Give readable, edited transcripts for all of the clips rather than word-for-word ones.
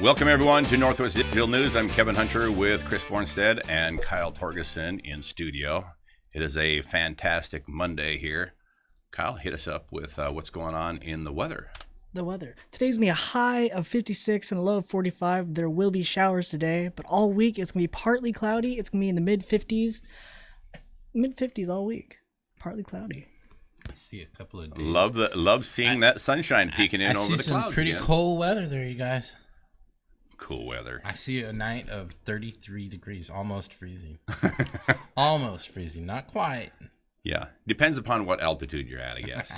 Welcome, everyone, to Northwest Digital News. I'm Kevin Hunter with Chris Bornstead and Kyle Torgerson in studio. It is a fantastic Monday here. Kyle, hit us up with what's going on in the weather. The weather. Today's going to be a high of 56 and a low of 45. There will be showers today, but all week it's going to be partly cloudy. It's going to be in the mid-50s. Mid-50s all week. Partly cloudy. I see a couple of days. Love seeing that sunshine peeking in over the clouds. I see some pretty cold weather there, you guys. Cool weather. I see a night of 33 degrees, almost freezing. Almost freezing, not quite. Yeah, depends upon what altitude you're at, I guess.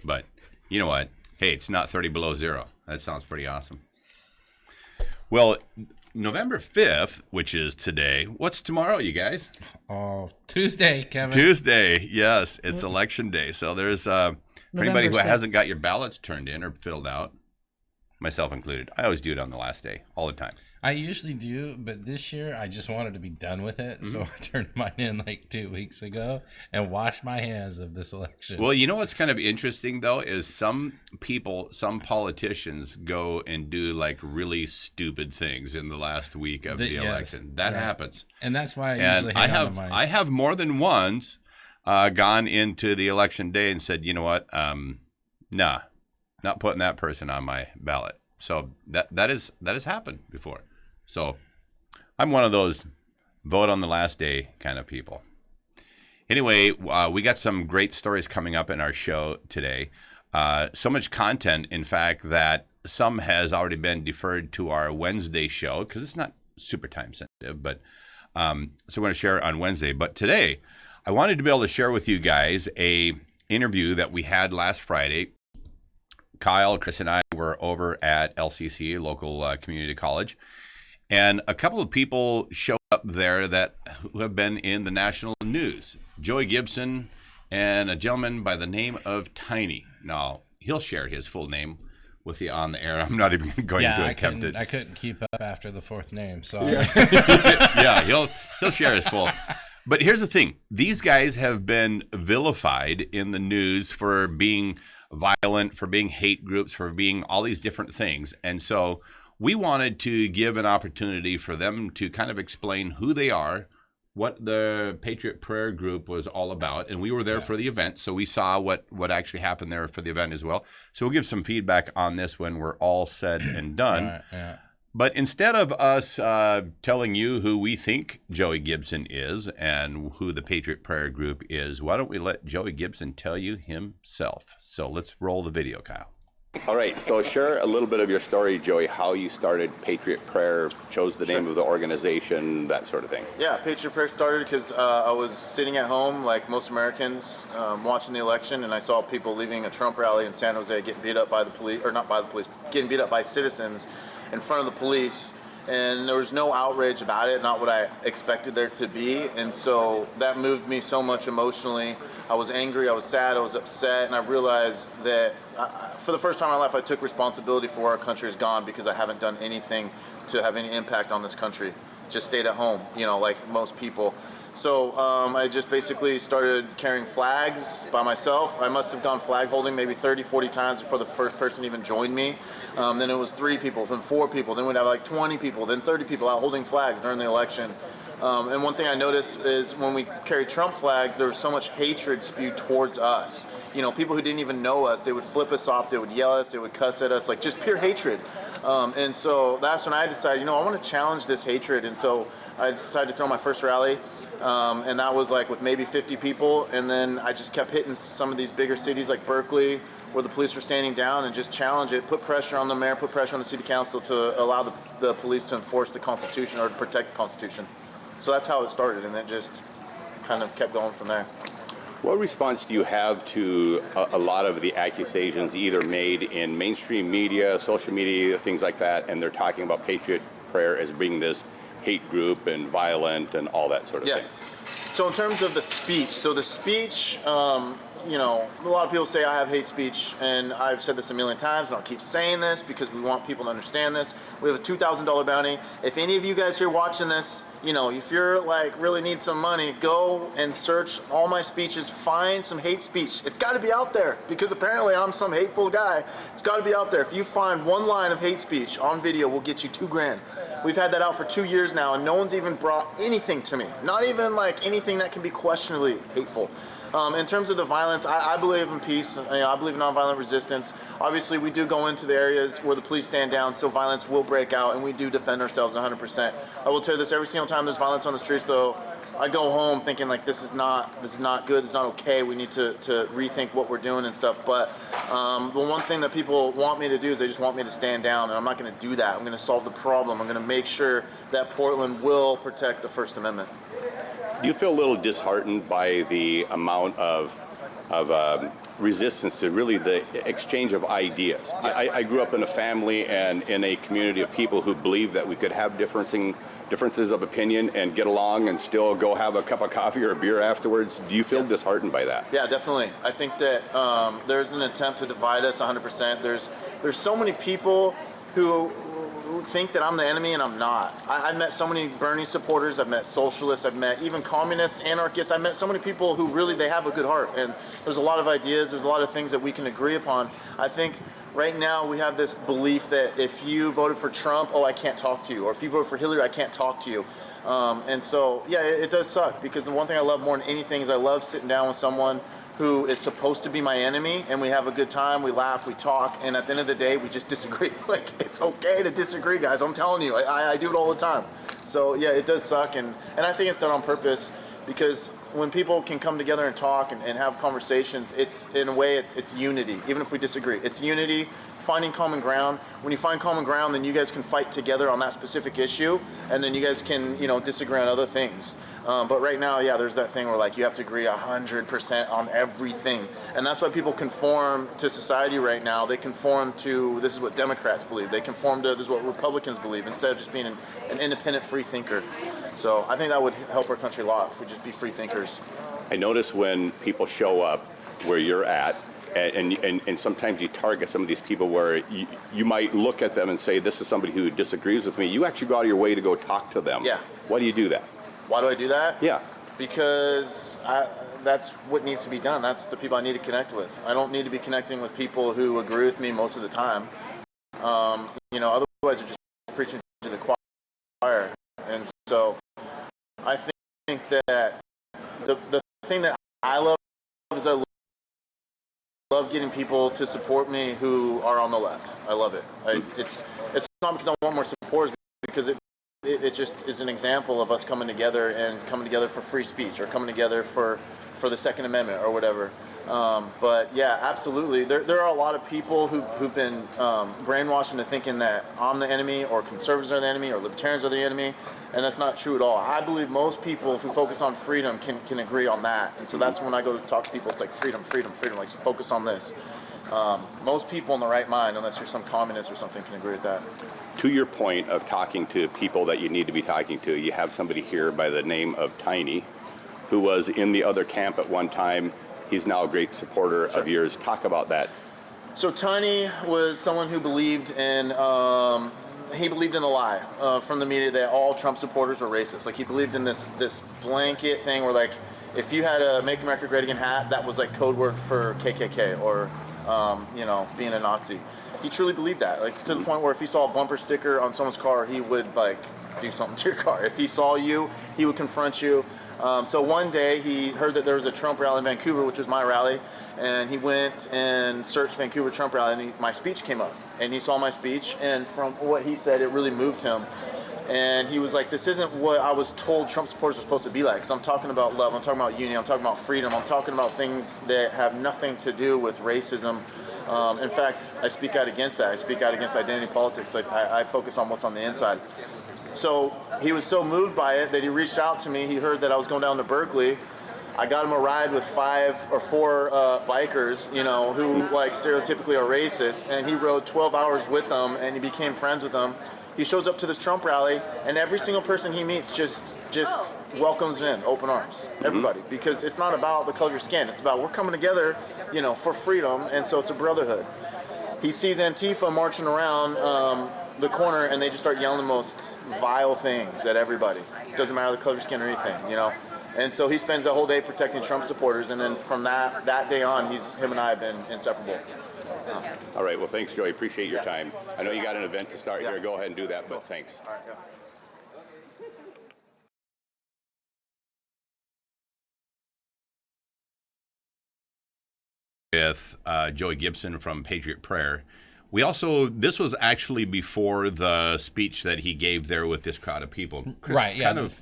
But you know what? Hey, it's not 30 below zero. That sounds pretty awesome. Well, November 5th, which is today. What's tomorrow, you guys? Oh, Tuesday, Kevin. Tuesday, yes. It's election day. So there's, for anybody who hasn't got your ballots turned in or filled out, myself included, I always do it on the last day, all the time. I usually do, but this year I just wanted to be done with it, so I turned mine in like 2 weeks ago and washed my hands of this election. Well, you know what's kind of interesting, though, is some people, some politicians go and do like really stupid things in the last week of the election. That happens. And that's why I usually I have more than once gone into the election day and said, you know what, nah, not putting that person on my ballot. So that has happened before. So I'm one of those vote on the last day kind of people. Anyway, we got some great stories coming up in our show today. So much content, in fact, that some has already been deferred to our Wednesday show because it's not super time sensitive. But so we're going to share it on Wednesday. But today, I wanted to be able to share with you guys a interview that we had last Friday. Kyle, Chris, and I were over at LCC, local community college, and a couple of people showed up there who have been in the national news. Joey Gibson and a gentleman by the name of Tiny. Now, he'll share his full name with you on the air. I'm not even going to attempt it. I couldn't keep up after the fourth name, so yeah, he'll share his full. But here's the thing: these guys have been vilified in the news for being violent, for being hate groups, for being all these different things. And so we wanted to give an opportunity for them to kind of explain who they are, what the Patriot Prayer Group was all about. And we were there for the event, so we saw what actually happened there for the event as well. So we'll give some feedback on this when we're all said and done. But instead of us telling you who we think Joey Gibson is and who the Patriot Prayer Group is, why don't we let Joey Gibson tell you himself? So let's roll the video, Kyle. All right, so share a little bit of your story, Joey, how you started Patriot Prayer, chose the name of the organization, that sort of thing. Yeah, Patriot Prayer started because I was sitting at home, like most Americans, watching the election, and I saw people leaving a Trump rally in San Jose getting beat up by the police, or not by the police, getting beat up by citizens in front of the police, and there was no outrage about it, not what I expected there to be, and so that moved me so much emotionally. I was angry, I was sad, I was upset, and I realized that for the first time in my life I took responsibility for where our country has gone because I haven't done anything to have any impact on this country. Just stayed at home, like most people. So I just basically started carrying flags by myself. I must have gone flag holding maybe 30, 40 times before the first person even joined me. Then it was 3 people, then 4 people, then we'd have like 20 people, then 30 people out holding flags during the election. And one thing I noticed is when we carried Trump flags, there was so much hatred spewed towards us. People who didn't even know us, they would flip us off, they would yell at us, they would cuss at us, like just pure hatred. And so that's when I decided, I want to challenge this hatred. And so I decided to throw my first rally. And that was like with maybe 50 people. And then I just kept hitting some of these bigger cities like Berkeley, where the police were standing down, and just challenge it, put pressure on the mayor, put pressure on the city council to allow the police to enforce the Constitution or to protect the Constitution. So that's how it started, and it just kind of kept going from there. What response do you have to a lot of the accusations either made in mainstream media, social media, things like that, and they're talking about Patriot Prayer as being this hate group and violent and all that sort of thing? So in terms of the speech, you know, a lot of people say I have hate speech, and I've said this a million times, and I'll keep saying this because we want people to understand this. We have a $2,000 bounty. If any of you guys here watching this, you know, if you're like really need some money, go and search all my speeches, find some hate speech. It's got to be out there because apparently I'm some hateful guy. It's got to be out there. If you find one line of hate speech on video, we'll get you $2,000. We've had that out for 2 years now, and no one's even brought anything to me. Not even like anything that can be questionably hateful. In terms of the violence, I believe in peace. I believe in nonviolent resistance. Obviously, we do go into the areas where the police stand down, so violence will break out, and we do defend ourselves 100%. I will tell you this: every single time there's violence on the streets, though, I go home thinking like this is not good. It's not okay. We need to rethink what we're doing and stuff. But the one thing that people want me to do is they just want me to stand down, and I'm not going to do that. I'm going to solve the problem. I'm going to make sure that Portland will protect the First Amendment. Do you feel a little disheartened by the amount of resistance to really the exchange of ideas? I grew up in a family and in a community of people who believed that we could have differences of opinion and get along and still go have a cup of coffee or a beer afterwards. Do you feel disheartened by that? Yeah, definitely. I think that there's an attempt to divide us 100%. There's so many people who think that I'm the enemy, and I'm not. I've met so many Bernie supporters, I've met socialists, I've met even communists, anarchists. I've met so many people who really, they have a good heart, and there's a lot of ideas, there's a lot of things that we can agree upon. I think right now we have this belief that if you voted for Trump, oh, I can't talk to you, or if you voted for Hillary, I can't talk to you. And so, yeah, it does suck, because the one thing I love more than anything is I love sitting down with someone who is supposed to be my enemy, and we have a good time, we laugh, we talk, and at the end of the day, we just disagree. Like, it's okay to disagree, guys. I'm telling you, I do it all the time. So, yeah, it does suck, and I think it's done on purpose, because when people can come together and talk and have conversations, it's, in a way, it's unity, even if we disagree. It's unity, finding common ground. When you find common ground, then you guys can fight together on that specific issue, and then you guys can, you know, disagree on other things. But right now, yeah, there's that thing where like you have to agree 100% on everything, and that's why people conform to society right now. They conform to, this is what Democrats believe. They conform to, this is what Republicans believe, instead of just being an independent free thinker. So I think that would help our country a lot if we just be free thinkers. I notice when people show up where you're at, and sometimes you target some of these people where you might look at them and say, this is somebody who disagrees with me. You actually go out of your way to go talk to them. Yeah. Why do you do that? Why do I do that? Yeah. Because that's what needs to be done. That's the people I need to connect with. I don't need to be connecting with people who agree with me most of the time. You know, otherwise they're just preaching to the choir. And so I think that the thing that I love is I love getting people to support me who are on the left. I love it. It's not because I want more supporters, because it just is an example of us coming together and coming together for free speech, or coming together for the Second Amendment or whatever. But yeah, absolutely. There are a lot of people who've been brainwashed into thinking that I'm the enemy, or conservatives are the enemy, or libertarians are the enemy, and that's not true at all. I believe most people, if we focus on freedom, can agree on that. And so that's when I go to talk to people, it's like freedom, freedom, freedom, like focus on this. Most people in the right mind, unless you're some communist or something, can agree with that. To your point of talking to people that you need to be talking to, you have somebody here by the name of Tiny, who was in the other camp at one time. He's now a great supporter of yours. Talk about that. So Tiny was someone who believed in the lie from the media that all Trump supporters were racist. Like, he believed in this blanket thing where, like, if you had a Make America Great Again hat, that was like code word for KKK, or you know, being a Nazi. He truly believed that, like, to the point where if he saw a bumper sticker on someone's car, he would like do something to your car. If he saw you, he would confront you. So one day he heard that there was a Trump rally in Vancouver, which was my rally, and he went and searched Vancouver Trump rally, and my speech came up, and he saw my speech, and from what he said, it really moved him. And he was like, this isn't what I was told Trump supporters are supposed to be like. Because I'm talking about love, I'm talking about unity, I'm talking about freedom, I'm talking about things that have nothing to do with racism. In fact, I speak out against that. I speak out against identity politics. Like, I focus on what's on the inside. So he was so moved by it that he reached out to me. He heard that I was going down to Berkeley. I got him a ride with 5 or 4 bikers, you know, who like stereotypically are racist, and he rode 12 hours with them, and he became friends with them. He shows up to this Trump rally, and every single person he meets just welcomes him in, open arms, everybody, because it's not about the color of your skin. It's about we're coming together, for freedom, and so it's a brotherhood. He sees Antifa marching around the corner, and they just start yelling the most vile things at everybody. It doesn't matter the color of your skin or anything, And so he spends the whole day protecting Trump supporters, and then from that day on, him and I have been inseparable. All right. Well, thanks, Joey. Appreciate your time. I know you got an event to start here. Go ahead and do that, but thanks. All right, With Joey Gibson from Patriot Prayer. This was actually before the speech that he gave there with this crowd of people. Chris, Right, yeah. Kind of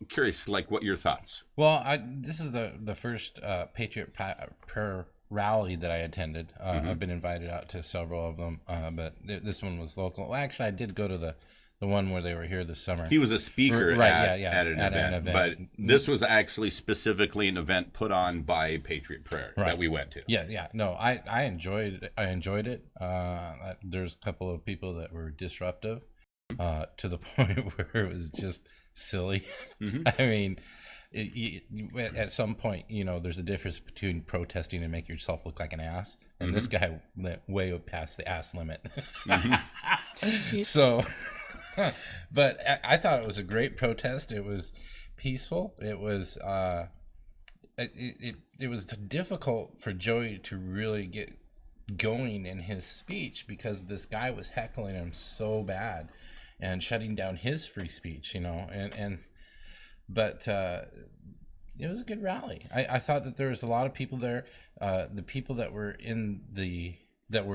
curious, what your thoughts? Well, this is the first Patriot Prayer rally that I attended. I've been invited out to several of them, but this one was local. Well, actually, I did go to the one where they were here this summer. He was a speaker Right, at an event, but this was actually specifically an event put on by Patriot Prayer that we went to. Yeah. No, I enjoyed it. There's a couple of people that were disruptive to the point where it was just silly. I mean, at some point, there's a difference between protesting and make yourself look like an ass, and this guy went way past the ass limit. So, but I thought it was a great protest. It was peaceful. It was it was difficult for Joey to really get going in his speech because this guy was heckling him so bad and shutting down his free speech, but it was a good rally. I thought that there was a lot of people there. The people that were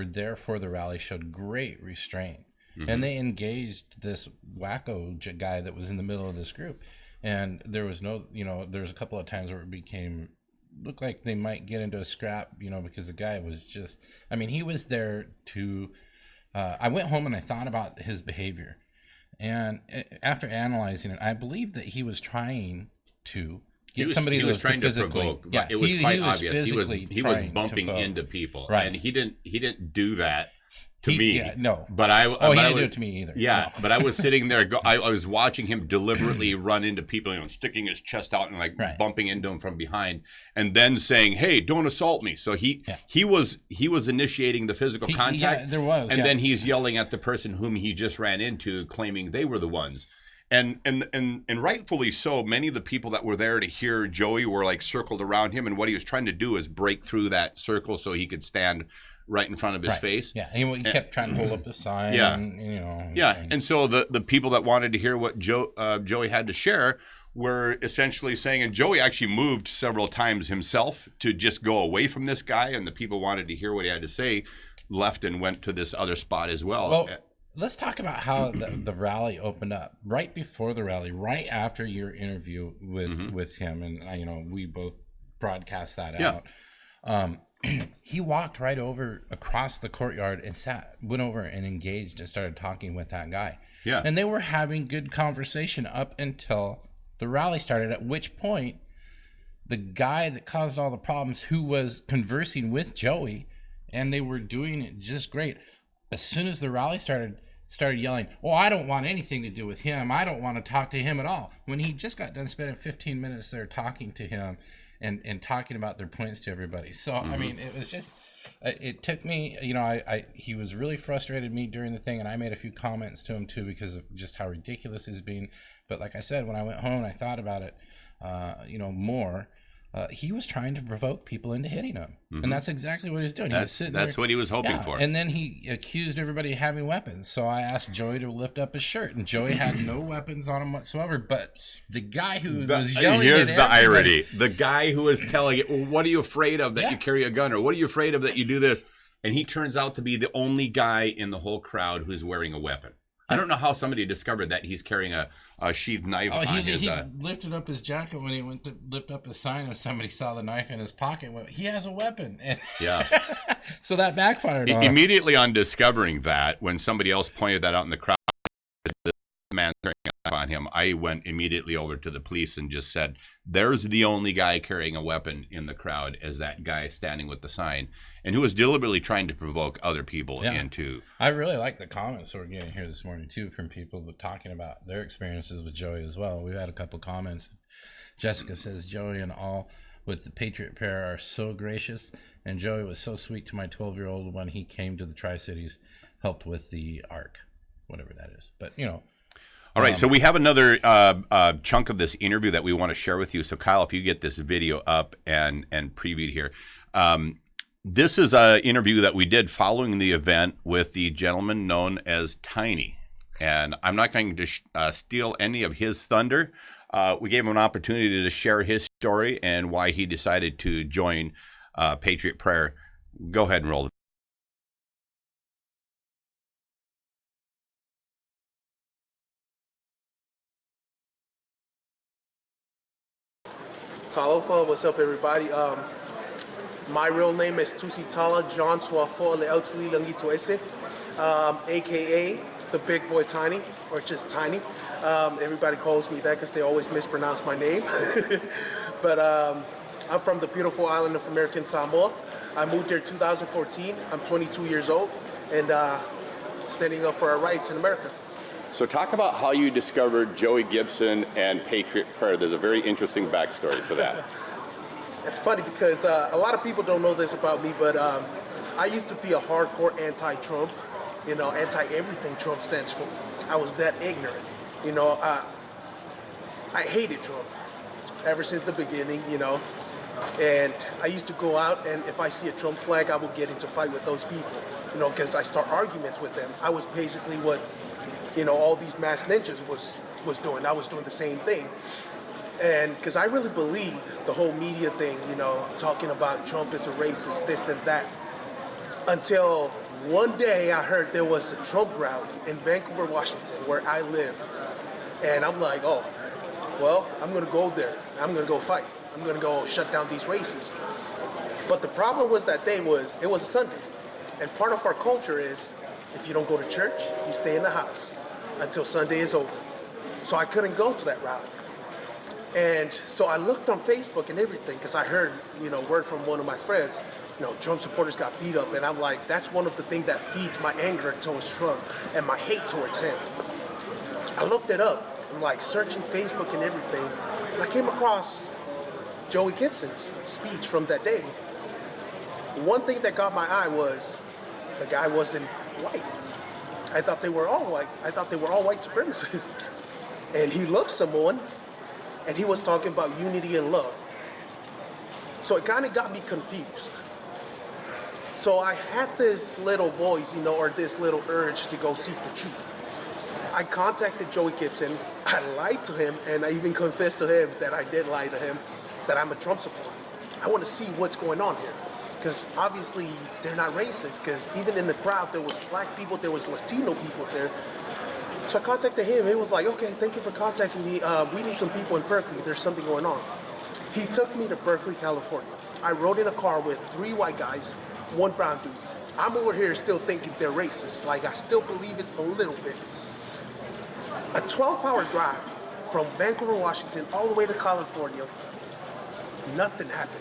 there for the rally showed great restraint, and they engaged this wacko guy that was in the middle of this group. And there was there was a couple of times where it looked like they might get into a scrap, because the guy was just, he was there to, I went home and I thought about his behavior. And after analyzing it, I believe that he was trying to get somebody he was trying to provoke. Yeah, it was quite obvious. He was trying bumping to into people, right. And he didn't do that to me. Yeah, no, but he didn't do it to me either. Yeah, no. But I was sitting there. I was watching him deliberately run into people, sticking his chest out and right. bumping into them from behind, and then saying, "Hey, don't assault me." So he was initiating the physical contact. Yeah, there was, and then he's yelling at the person whom he just ran into, claiming they were the ones. And rightfully so. Many of the people that were there to hear Joey were circled around him, and what he was trying to do is break through that circle so he could stand right in front of his face. Yeah, he kept trying to hold up his sign. Yeah, and, and so the people that wanted to hear what Joey had to share were essentially saying, and Joey actually moved several times himself to just go away from this guy, and the people wanted to hear what he had to say, left and went to this other spot as well. Well, let's talk about how the rally opened up. Right before the rally, right after your interview with him, and we both broadcast that out. He walked right over across the courtyard and went over and engaged and started talking with that guy. Yeah. And they were having good conversation up until the rally started, at which point the guy that caused all the problems, who was conversing with Joey, and they were doing it just great. As soon as the rally started yelling, "Oh, I don't want anything to do with him. I don't want to talk to him at all." When he just got done spending 15 minutes there talking to him and talking about their points to everybody. So, it was just, it took me, he was really frustrated me during the thing, and I made a few comments to him too because of just how ridiculous he's being. But like I said, when I went home and I thought about it, more, he was trying to provoke people into hitting him. And that's exactly what he was doing. That's what he was hoping for. And then he accused everybody of having weapons. So I asked Joey to lift up his shirt, and Joey had no weapons on him whatsoever. But the guy who was yelling here's at the everybody, irony. The guy who was telling it, well, what are you afraid of that you carry a gun? Or what are you afraid of that you do this? And he turns out to be the only guy in the whole crowd who's wearing a weapon. I don't know how somebody discovered that he's carrying a sheathed knife on his... He lifted up his jacket when he went to lift up his sign, and somebody saw the knife in his pocket and went, "He has a weapon." And so that backfired on him. Immediately on discovering that, when somebody else pointed that out in the crowd, this man carrying on him, I went immediately over to the police and just said, there's the only guy carrying a weapon in the crowd as that guy standing with the sign, and who was deliberately trying to provoke other people into. I really like the comments we're getting here this morning, too, from people talking about their experiences with Joey as well. We've had a couple comments. Jessica says, Joey and all with the Patriot prayer are so gracious, and Joey was so sweet to my 12-year-old when he came to the Tri-Cities, helped with the ARC, whatever that is. But, you know. All right, so we have another chunk of this interview that we want to share with you. So, Kyle, if you get this video up and previewed here. This is an interview that we did following the event with the gentleman known as Tiny. And I'm not going to steal any of his thunder. We gave him an opportunity to share his story and why he decided to join Patriot Prayer. Go ahead and roll it. Talofa, what's up, everybody? My real name is Tusitala John Suafo Leautuli Langito Ese, aka the Big Boy Tiny, or just Tiny. Everybody calls me that because they always mispronounce my name. But I'm from the beautiful island of American Samoa. I moved here in 2014. I'm 22 years old and standing up for our rights in America. So talk about how you discovered Joey Gibson and Patriot Prayer. There's a very interesting backstory to that. It's funny because a lot of people don't know this about me, but I used to be a hardcore anti-Trump, you know, anti-everything Trump stands for. I was that ignorant, you know. I hated Trump ever since the beginning, you know. And I used to go out, and if I see a Trump flag, I would get into a fight with those people, you know, because I start arguments with them. I was basically what, you know, all these mass ninjas was doing. I was doing the same thing. And because I really believe the whole media thing, you know, talking about Trump is a racist, this and that. Until one day I heard there was a Trump rally in Vancouver, Washington, where I live. And I'm like, oh, well, I'm going to go there. I'm going to go fight. I'm going to go shut down these racists. But the problem was that day was, it was a Sunday. And part of our culture is, if you don't go to church, you stay in the house until Sunday is over. So I couldn't go to that rally. And so I looked on Facebook and everything because I heard, you know, word from one of my friends, you know, Trump supporters got beat up. And I'm like, that's one of the things that feeds my anger towards Trump and my hate towards him. I looked it up. I'm like searching Facebook and everything. And I came across Joey Gibson's speech from that day. One thing that got my eye was the guy wasn't white. I thought they were all white. I thought they were all white supremacists. And he looked Samoan, and he was talking about unity and love. So it kind of got me confused. So I had this little voice, you know, or this little urge to go seek the truth. I contacted Joey Gibson. I lied to him, and I even confessed to him that I did lie to him, that I'm a Trump supporter. I want to see what's going on here. Because obviously they're not racist, because even in the crowd there was black people, there was Latino people there. So I contacted him. He was like, okay, thank you for contacting me. We need some people in Berkeley. There's something going on. He took me to Berkeley, California. I rode in a car with 3 white guys, 1 brown dude. I'm over here still thinking they're racist. Like, I still believe it a little bit. A 12-hour drive from Vancouver, Washington, all the way to California. Nothing happened.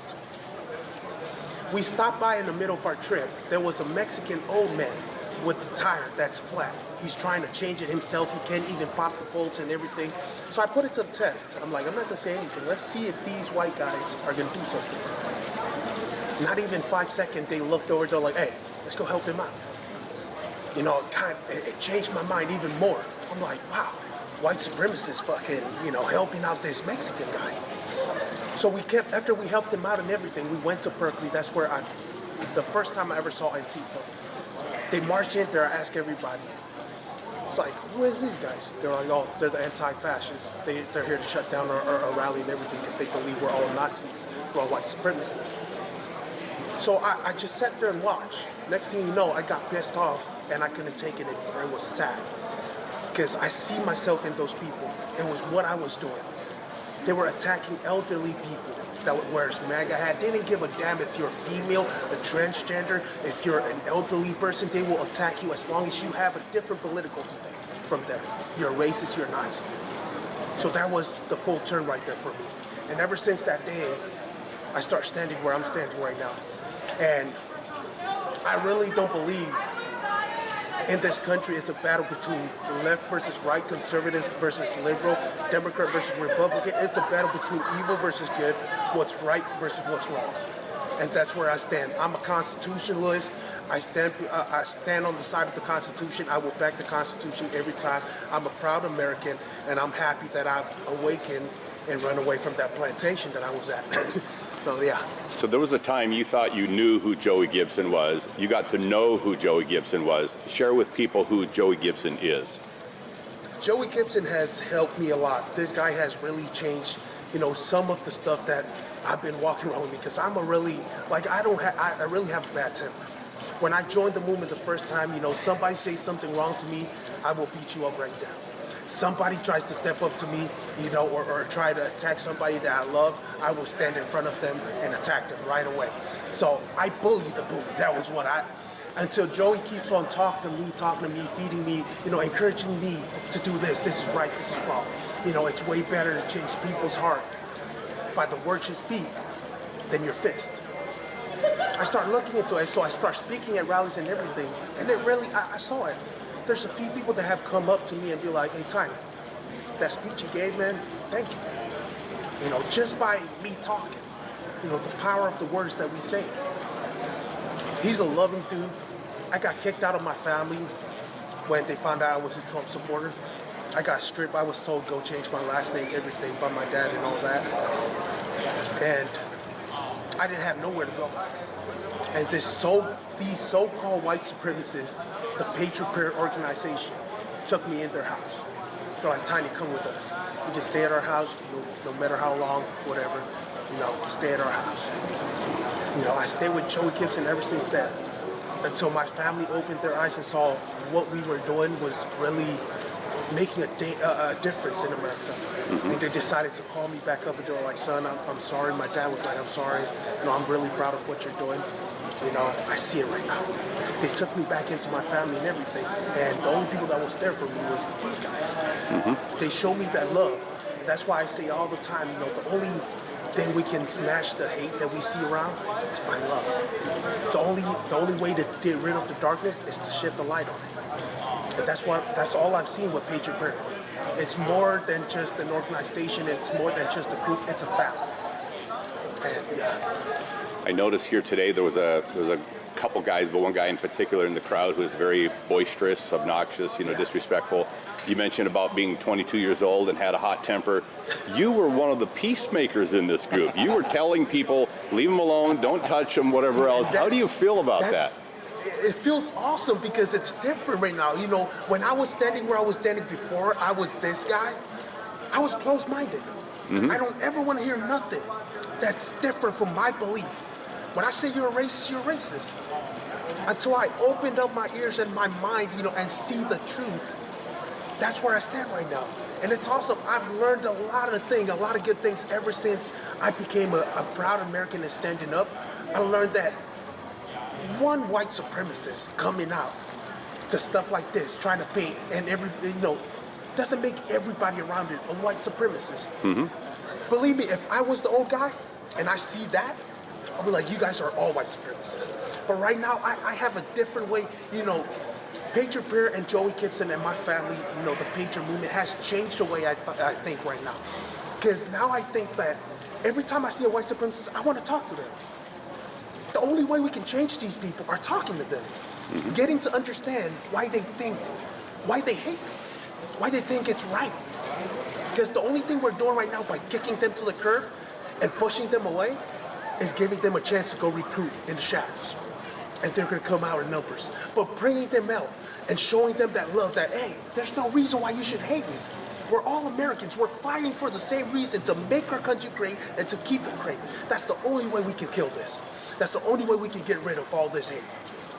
We stopped by in the middle of our trip. There was a Mexican old man with the tire that's flat. He's trying to change it himself. He can't even pop the bolts and everything. So I put it to the test. I'm like, I'm not gonna say anything. Let's see if these white guys are gonna do something. Not even 5 seconds, they looked over, they're like, hey, let's go help him out. You know, it changed my mind even more. I'm like, wow, white supremacists fucking, you know, helping out this Mexican guy. So we kept, after we helped him out and everything, we went to Berkeley. That's where the first time I ever saw Antifa. They march in there, I ask everybody. It's like, who is these guys? They're like, oh, they're the anti-fascists. They're here to shut down our rally and everything because they believe we're all Nazis, we're all white supremacists. So I just sat there and watched. Next thing you know, I got pissed off and I couldn't take it anymore. It was sad because I see myself in those people. It was what I was doing. They were attacking elderly people that would wear a MAGA hat. They didn't give a damn if you're a female, a transgender, if you're an elderly person. They will attack you as long as you have a different political view from them. You're a racist, you're a Nazi. So that was the full turn right there for me. And ever since that day, I start standing where I'm standing right now. And I really don't believe in this country it's a battle between left versus right, conservatives versus liberal, Democrat versus Republican. It's a battle between evil versus good, what's right versus what's wrong. And that's where I stand. I'm a constitutionalist. I stand on the side of the Constitution. I will back the Constitution every time. I'm a proud American, and I'm happy that I've awakened and run away from that plantation that I was at. So, yeah. So there was a time you thought you knew who Joey Gibson was. You got to know who Joey Gibson was. Share with people who Joey Gibson is. Joey Gibson has helped me a lot. This guy has really changed, some of the stuff that I've been walking around with me, because I'm a really, I really have a bad temper. When I joined the movement the first time, somebody says something wrong to me, I will beat you up right there. Somebody tries to step up to me, or try to attack somebody that I love, I will stand in front of them and attack them right away. So I bullied the bully. That was until Joey keeps on talking to me, feeding me, encouraging me to do this. This is right, this is wrong. It's way better to change people's heart by the words you speak than your fist. I start looking into it, so I start speaking at rallies and everything, and it really, I saw it. There's a few people that have come up to me and be like, hey, Tiny, that speech you gave, man, thank you. Just by me talking, the power of the words that we say. He's a loving dude. I got kicked out of my family when they found out I was a Trump supporter. I got stripped. I was told go change my last name, everything, by my dad and all that. And I didn't have nowhere to go. And these so-called white supremacists, the Patriot organization, took me in their house. They're like, Tiny, come with us. You can stay at our house, no matter how long, whatever. Stay at our house. I stayed with Joey Gibson ever since then, until my family opened their eyes and saw what we were doing was really making a difference in America. Mm-hmm. And they decided to call me back up and they were like, son, I'm sorry. My dad was like, I'm sorry. I'm really proud of what you're doing. I see it right now. They took me back into my family and everything. And the only people that was there for me was these guys. Mm-hmm. They showed me that love. And that's why I say all the time, the only thing we can smash the hate that we see around is by love. The only way to get rid of the darkness is to shed the light on it. And that's all I've seen with Patriot Prayer. It's more than just an organization. It's more than just a group. It's a family. And yeah. I noticed here today there was a couple guys, but one guy in particular in the crowd who was very boisterous, obnoxious, disrespectful. You mentioned about being 22 years old and had a hot temper. You were one of the peacemakers in this group. You were telling people, leave them alone, don't touch them, whatever else. How do you feel about that? It feels awesome because it's different right now. When I was standing where I was standing before, I was this guy. I was closed-minded. Mm-hmm. I don't ever want to hear nothing that's different from my belief. When I say you're a racist, you're a racist. Until I opened up my ears and my mind, and see the truth, that's where I stand right now. And it's awesome. I've learned a lot of good things ever since I became a proud American and standing up. I learned that one white supremacist coming out to stuff like this, trying to paint, and doesn't make everybody around it a white supremacist. Mm-hmm. Believe me, if I was the old guy and I see that, I'll be like, you guys are all white supremacists. But right now, I have a different way, Patriot Prayer and Joey Gibson and my family, the Patriot movement has changed the way I think right now. Because now I think that every time I see a white supremacist, I want to talk to them. The only way we can change these people are talking to them. Mm-hmm. Getting to understand why they hate me, why they think it's right. Because the only thing we're doing right now by kicking them to the curb and pushing them away is giving them a chance to go recruit in the shadows. And they're going to come out in numbers. But bringing them out and showing them that love, that, hey, there's no reason why you should hate me. We're all Americans. We're fighting for the same reason, to make our country great and to keep it great. That's the only way we can kill this. That's the only way we can get rid of all this hate.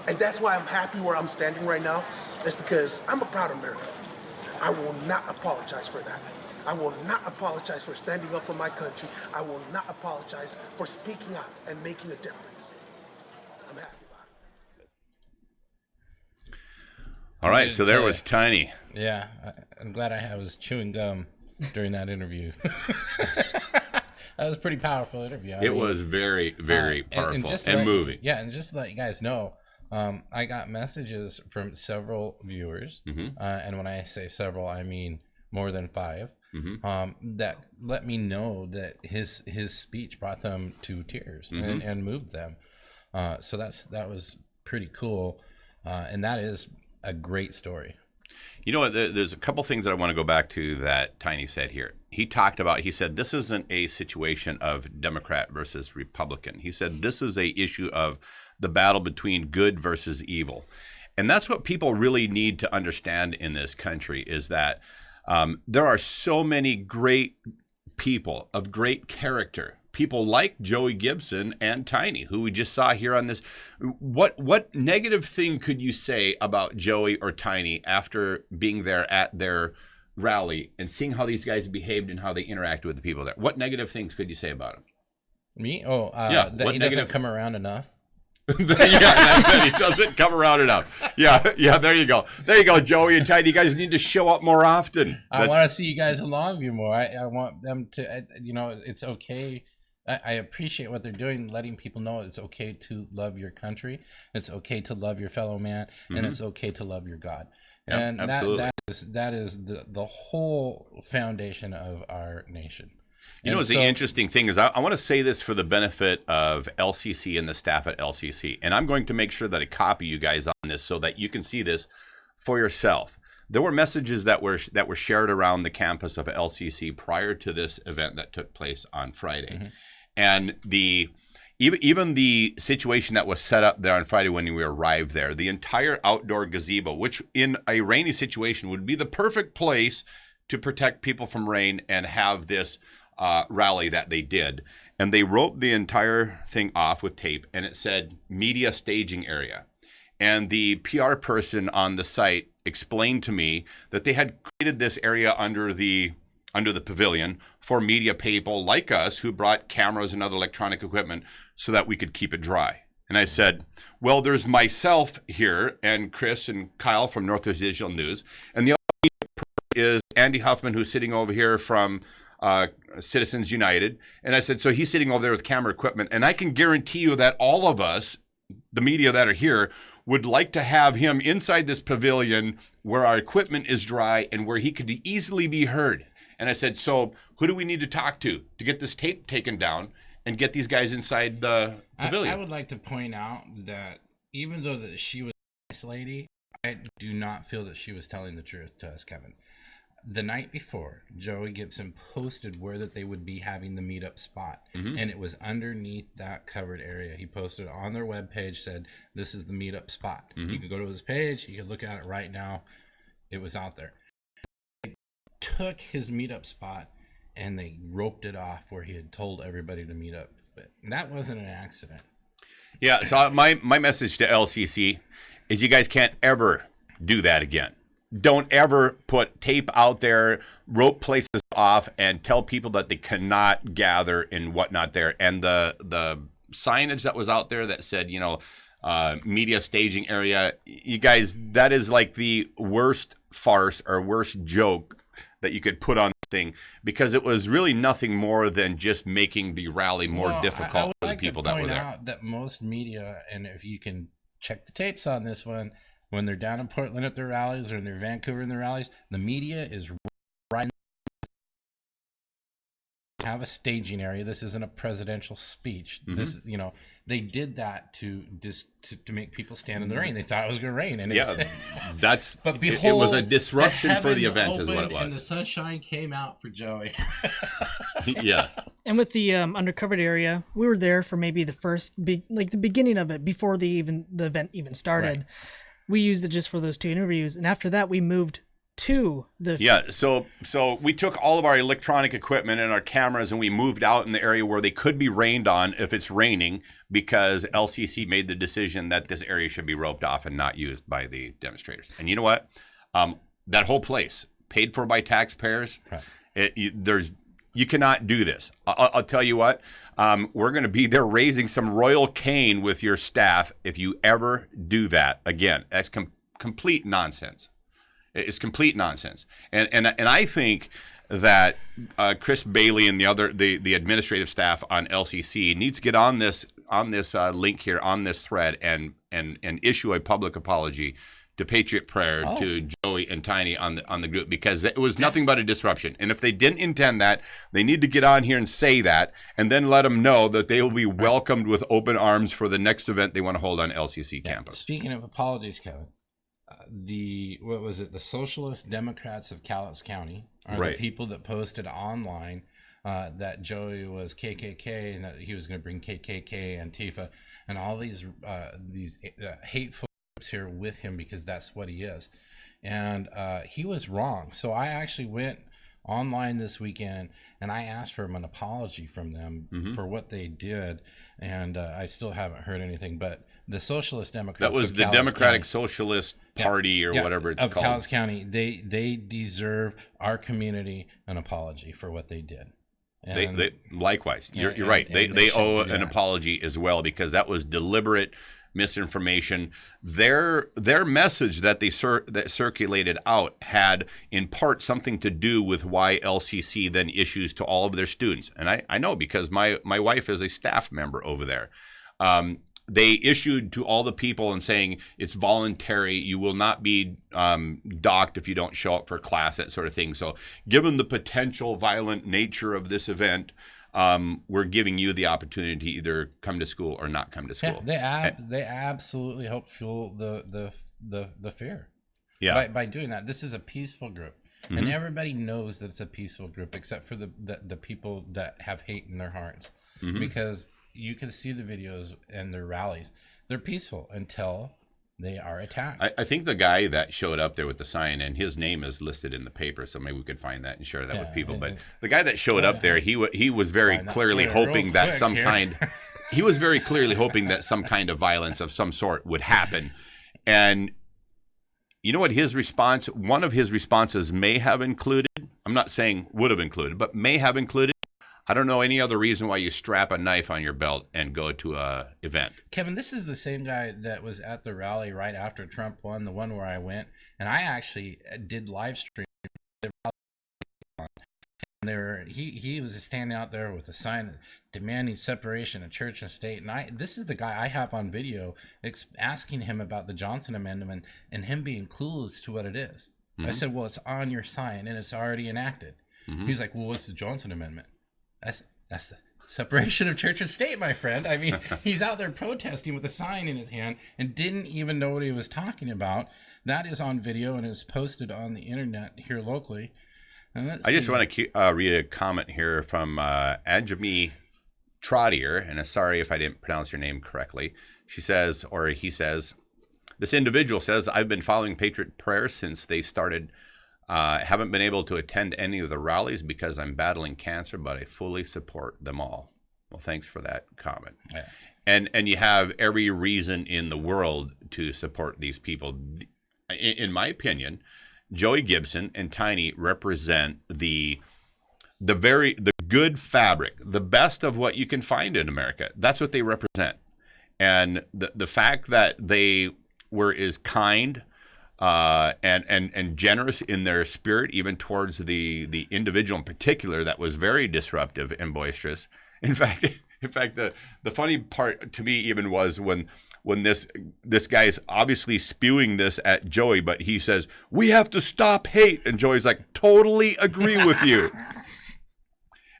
And that's why I'm happy where I'm standing right now, is because I'm a proud American. I will not apologize for that. I will not apologize for standing up for my country. I will not apologize for speaking out and making a difference. I'm happy about it. All right, so there was Tiny. Yeah, I'm glad I was chewing gum during that interview. That was a pretty powerful interview. It was very, very powerful and moving. Yeah, and just to let you guys know, I got messages from several viewers, and when I say several, I mean more than 5, that let me know that his speech brought them to tears and moved them. So that was pretty cool, and that is a great story. You know what? There's a couple things that I want to go back to that Tiny said here. He said, this isn't a situation of Democrat versus Republican. He said, this is a issue of the battle between good versus evil. And that's what people really need to understand in this country is that there are so many great people of great character. People like Joey Gibson and Tiny, who we just saw here on this. What negative thing could you say about Joey or Tiny after being there at their rally and seeing how these guys behaved and how they interacted with the people there? What negative things could you say about him? Me? That he doesn't come around enough. that he doesn't come around enough. Yeah, there you go. There you go, Joey and Tiny. You guys need to show up more often. I want to see you guys in Longview more. I want them to, it's okay. I appreciate what they're doing, letting people know it's okay to love your country, it's okay to love your fellow man, and it's okay to love your God. Yep, and absolutely. that is the whole foundation of our nation. The interesting thing is I want to say this for the benefit of LCC and the staff at LCC, and I'm going to make sure that I copy you guys on this so that you can see this for yourself. There were messages that were shared around the campus of LCC prior to this event that took place on Friday. And even the situation that was set up there on Friday when we arrived there, the entire outdoor gazebo, which in a rainy situation would be the perfect place to protect people from rain and have this rally that they did. And they roped the entire thing off with tape, and it said media staging area. And the PR person on the site explained to me that they had created this area under the pavilion for media people like us who brought cameras and other electronic equipment so that we could keep it dry. And I said, well, there's myself here and Chris and Kyle from Northwest Digital News. And the other is Andy Huffman, who's sitting over here from Citizens United. And I said, so he's sitting over there with camera equipment. And I can guarantee you that all of us, the media that are here, would like to have him inside this pavilion where our equipment is dry and where he could easily be heard. And I said, so who do we need to talk to get this tape taken down and get these guys inside the pavilion? I would like to point out that even though that she was a nice lady, I do not feel that she was telling the truth to us, Kevin. The night before, Joey Gibson posted where that they would be having the meetup spot, and it was underneath that covered area. He posted on their webpage, said, this is the meetup spot. You can go to his page, you can look at it right now. It was out there. Took his meetup spot and they roped it off where he had told everybody to meet up. But that wasn't an accident. Yeah, so my message to LCC is you guys can't ever do that again. Don't ever put tape out there, rope places off, and tell people that they cannot gather and whatnot there. And the signage that was out there that said, media staging area, you guys, that is like the worst farce or worst joke that you could put on the thing, because it was really nothing more than just making the rally more difficult for the people that were there. I would like to point out that most media, and if you can check the tapes on this one, when they're down in Portland at their rallies or in their Vancouver in their rallies, the media is right. Have a staging area. This isn't a presidential speech. This, they did that to make people stand in the rain. They thought it was going to rain, and but behold, it was a disruption for the event, is what it was. And the sunshine came out for Joey. Yes. And with the undercovered area, we were there for maybe the beginning of it before the event even started. Right. We used it just for those 2 interviews, and after that, we moved to the so we took all of our electronic equipment and our cameras and we moved out in the area where they could be rained on if it's raining, because LCC made the decision that this area should be roped off and not used by the demonstrators. And you know what, that whole place paid for by taxpayers, you cannot do this. I'll tell you what, we're going to be there raising some royal cane with your staff if you ever do that again. That's complete nonsense. It's complete nonsense. And I think that Chris Bailey and the administrative staff on LCC needs to get on this link here on this thread and issue a public apology to Patriot Prayer, to Joey and Tiny on the group, because it was nothing but a disruption. And if they didn't intend that, they need to get on here and say that, and then let them know that they will be welcomed with open arms for the next event they want to hold on LCC campus. Speaking of apologies, Kevin, the Socialist Democrats of Cowlitz County are the people that posted online that Joey was KKK and that he was going to bring KKK, Antifa, and all these hateful groups here with him, because that's what he is. And he was wrong. So I actually went online this weekend and I asked for an apology from them for what they did, and I still haven't heard anything. But the Socialist Democrats, that was the Democratic Socialist Party or whatever it's called, of Cowlitz County, they deserve our community an apology for what they did. And they likewise, you're right. They owe an apology as well, because that was deliberate misinformation. Their message that that circulated out had in part something to do with why LCC then issues to all of their students. And I know, because my wife is a staff member over there. They issued to all the people and saying it's voluntary. You will not be docked if you don't show up for class, that sort of thing. So given the potential violent nature of this event, we're giving you the opportunity to either come to school or not come to school. Yeah, they absolutely help fuel the fear. Yeah. By doing that. This is a peaceful group. And everybody knows that it's a peaceful group, except for the people that have hate in their hearts. Because you can see the videos and their rallies. They're peaceful until they are attacked. I think the guy that showed up there with the sign, and his name is listed in the paper, so maybe we could find that and share that with people. But the guy that showed up there, he was very clearly hoping that some kind. He was very clearly hoping that some kind of violence of some sort would happen. And you know what his response? One of his responses may have included. I'm not saying would have included, but may have included. I don't know any other reason why you strap a knife on your belt and go to a event. Kevin, this is the same guy that was at the rally right after Trump won, the one where I went, and I actually did live stream the rally. And he was standing out there with a sign demanding separation of church and state. And this is the guy I have on video asking him about the Johnson Amendment and him being clueless to what it is. I said, well, it's on your sign and it's already enacted. He's like, well, what's the Johnson Amendment? That's the separation of church and state, my friend. I mean, he's out there protesting with a sign in his hand and didn't even know what he was talking about. That is on video and is posted on the internet here locally. I just want to read a comment here from Ajami Trottier, and sorry if I didn't pronounce your name correctly. She says, or he says, this individual says, I've been following Patriot Prayer since they started. Haven't been able to attend any of the rallies because I'm battling cancer, but I fully support them all. Well, thanks for that comment. Yeah. And you have every reason in the world to support these people. In my opinion, Joey Gibson and Tiny represent the good fabric, the best of what you can find in America. That's what they represent. And the fact that they were as kind and generous in their spirit, even towards the individual in particular that was very disruptive and boisterous. In fact, the funny part to me even was when this guy's obviously spewing this at Joey, but he says, we have to stop hate. And Joey's like, totally agree with you.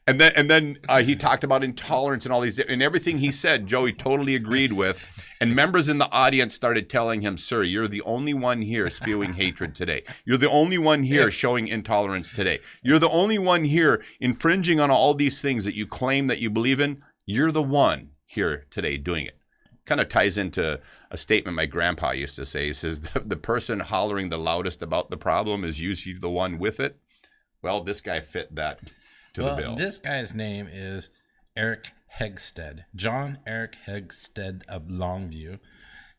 And then he talked about intolerance and all these, and everything he said, Joey totally agreed with. And members in the audience started telling him, sir, you're the only one here spewing hatred today. You're the only one here showing intolerance today. You're the only one here infringing on all these things that you claim that you believe in. You're the one here today doing it. Kind of ties into a statement my grandpa used to say. He says, the person hollering the loudest about the problem is usually the one with it. Well, this guy fit that to the bill. This guy's name is Eric Hegsted, John Eric Hegsted of Longview.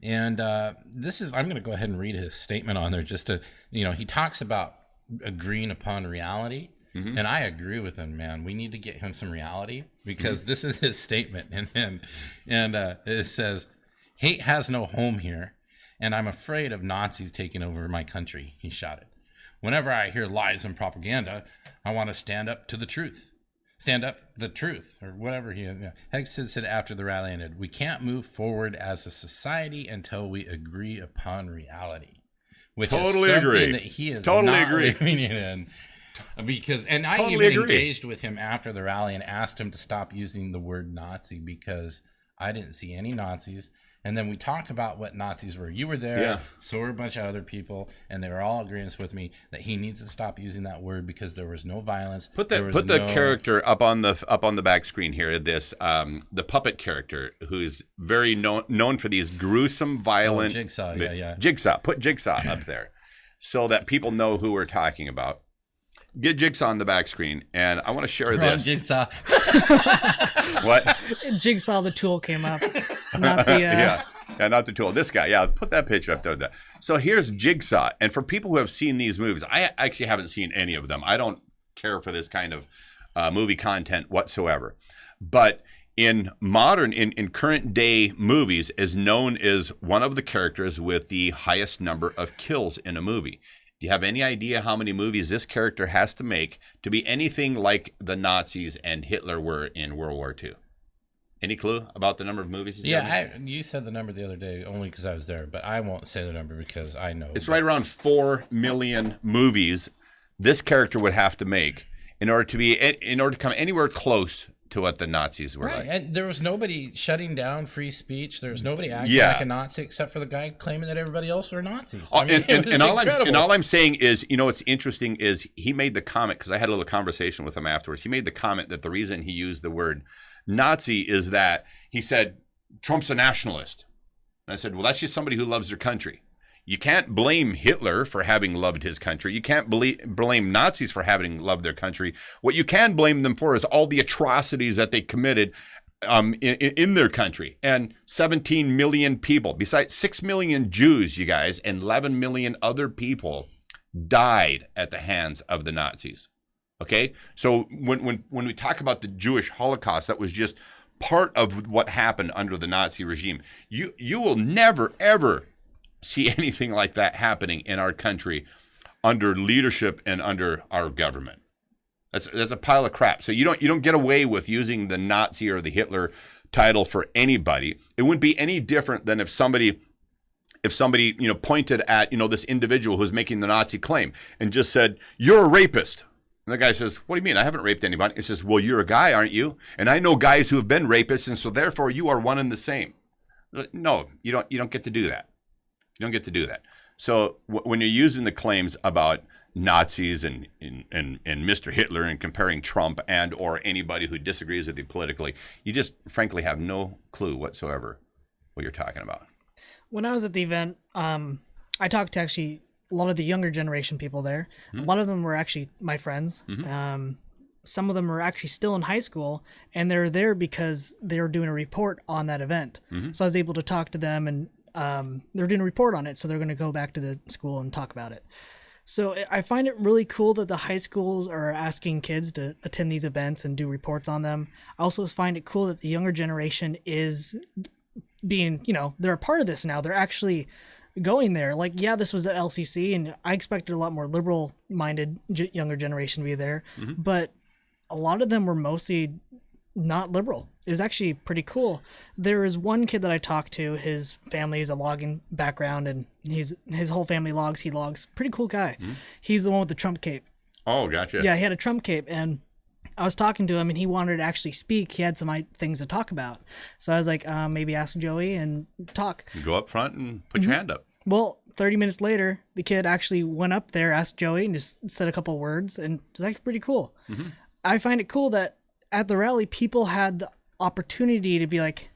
And I'm going to go ahead and read his statement on there just to, he talks about agreeing upon reality. Mm-hmm. And I agree with him, man. We need to get him some reality because this is his statement. And it says, hate has no home here. And I'm afraid of Nazis taking over my country, he shouted. whenever I hear lies and propaganda, I want to stand up to the truth. Stand up the truth, or whatever he. Hexted said after the rally ended, "We can't move forward as a society until we agree upon reality," which Totally is something agree. that he is Totally not agree. living in. Because, and I Totally even agree. engaged with him after the rally and asked him to stop using the word Nazi because I didn't see any Nazis. And then we talked about what Nazis were. You were there, Yeah. so were a bunch of other people, and they were all agreeing with me that he needs to stop using that word because there was no violence. Put there the was put the no- character up on the back screen here. This the puppet character who's very known for these gruesome, violent Jigsaw, yeah. Jigsaw. Put Jigsaw up there so that people know who we're talking about. Get Jigsaw on the back screen, and I want to share Wrong this. Jigsaw. What? Jigsaw the tool came up, not the. Yeah, not the tool. This guy. Yeah, put that picture up there. So here's Jigsaw, and for people who have seen these movies, I actually haven't seen any of them. I don't care for this kind of movie content whatsoever. But in current day movies, is known as one of the characters with the highest number of kills in a movie. Do you have any idea how many movies this character has to make to be anything like the Nazis and Hitler were in World War II? Any clue about the number of movies? You said the number the other day only because I was there, but I won't say the number because I know. It's right around 4 million movies this character would have to make in order to come anywhere close to what the Nazis were Right, like. and there was nobody shutting down free speech. There was nobody acting Yeah. like a Nazi except for the guy claiming that everybody else were Nazis. Oh, I mean, it was and incredible. all I'm saying is, what's interesting is he made the comment, because I had a little conversation with him afterwards. He made the comment that the reason he used the word Nazi is that he said, Trump's a nationalist. And I said, well, that's just somebody who loves their country. You can't blame Hitler for having loved his country. You can't blame Nazis for having loved their country. What you can blame them for is all the atrocities that they committed in their country. And 17 million people, besides 6 million Jews, you guys, and 11 million other people died at the hands of the Nazis. Okay? So when we talk about the Jewish Holocaust, that was just part of what happened under the Nazi regime. You will never, ever see anything like that happening in our country under leadership and under our government. That's a pile of crap. So you don't get away with using the Nazi or the Hitler title for anybody. It wouldn't be any different than if somebody pointed at this individual who's making the Nazi claim and just said, "You're a rapist." And the guy says, "What do you mean? I haven't raped anybody." He says, "Well, you're a guy, aren't you? And I know guys who have been rapists, and so therefore you are one and the same." No, you don't get to do that. You don't get to do that. So when you're using the claims about Nazis and Mr. Hitler and comparing Trump and or anybody who disagrees with you politically, you just frankly have no clue whatsoever what you're talking about. When I was at the event, I talked to actually a lot of the younger generation people there. A lot of them were actually my friends. Some of them are actually still in high school, and they're there because they're doing a report on that event. So I was able to talk to them, and they're doing a report on it, so they're going to go back to the school and talk about it. So I find it really cool that the high schools are asking kids to attend these events and do reports on them. I also find it cool that the younger generation is being, they're a part of this now. They're actually going there. Like, yeah, this was at LCC, and I expected a lot more liberal-minded younger generation to be there, but a lot of them were mostly not liberal. It was actually pretty cool. There is one kid that I talked to. His family is a logging background, and his whole family logs. He logs. Pretty cool guy. He's the one with the Trump cape. Oh, gotcha. Yeah, he had a Trump cape, and I was talking to him, and he wanted to actually speak. He had some things to talk about. So I was like, maybe ask Joey and talk. You go up front and put your hand up. Well, 30 minutes later, the kid actually went up there, asked Joey, and just said a couple words, and it was actually pretty cool. I find it cool that at the rally, people had the opportunity to be like,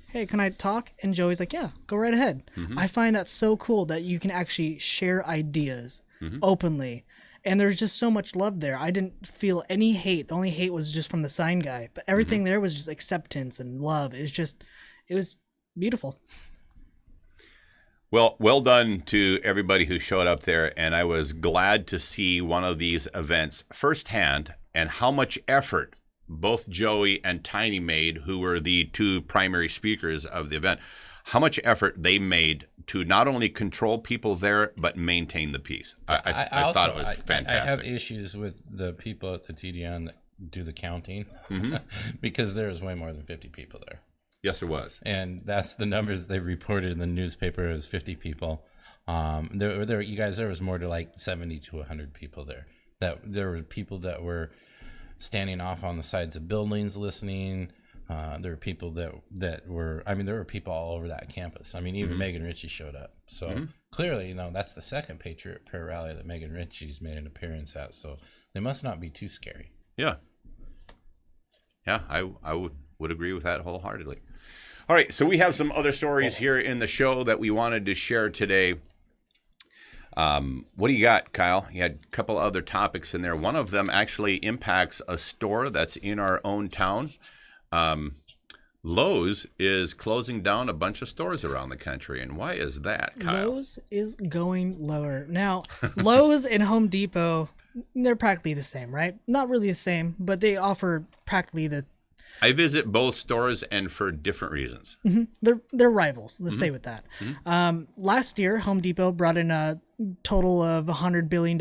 "Hey, can I talk?" And Joey's like, "Yeah, go right ahead." I find that so cool that you can actually share ideas openly. And there's just so much love there. I didn't feel any hate. The only hate was just from the sign guy. But everything there was just acceptance and love. It was beautiful. Well done to everybody who showed up there. And I was glad to see one of these events firsthand and how much effort both Joey and Tiny made, who were the two primary speakers of the event, how much effort they made to not only control people there but maintain the peace. I thought it was fantastic. I have issues with the people at the TDN that do the counting because there was way more than 50 people there. Yes, there was. And that's the number that they reported in the newspaper. It was 50 people. There was more to like 70 to 100 people there. That there were people that were standing off on the sides of buildings listening. There were people that were, there were people all over that campus. Even Megan Ritchie showed up. So clearly, that's the second Patriot prayer rally that Megan Ritchie's made an appearance at. So they must not be too scary. Yeah. Yeah, I would agree with that wholeheartedly. All right, so we have some other stories here in the show that we wanted to share today. What do you got, Kyle? You had a couple other topics in there. One of them actually impacts a store that's in our own town. Lowe's is closing down a bunch of stores around the country. And why is that, Kyle? Lowe's is going lower. Now, Lowe's and Home Depot, they're practically the same, right? Not really the same, but they offer practically the... I visit both stores and for different reasons. They're rivals. Let's say with that. Last year, Home Depot brought in a total of $100 billion,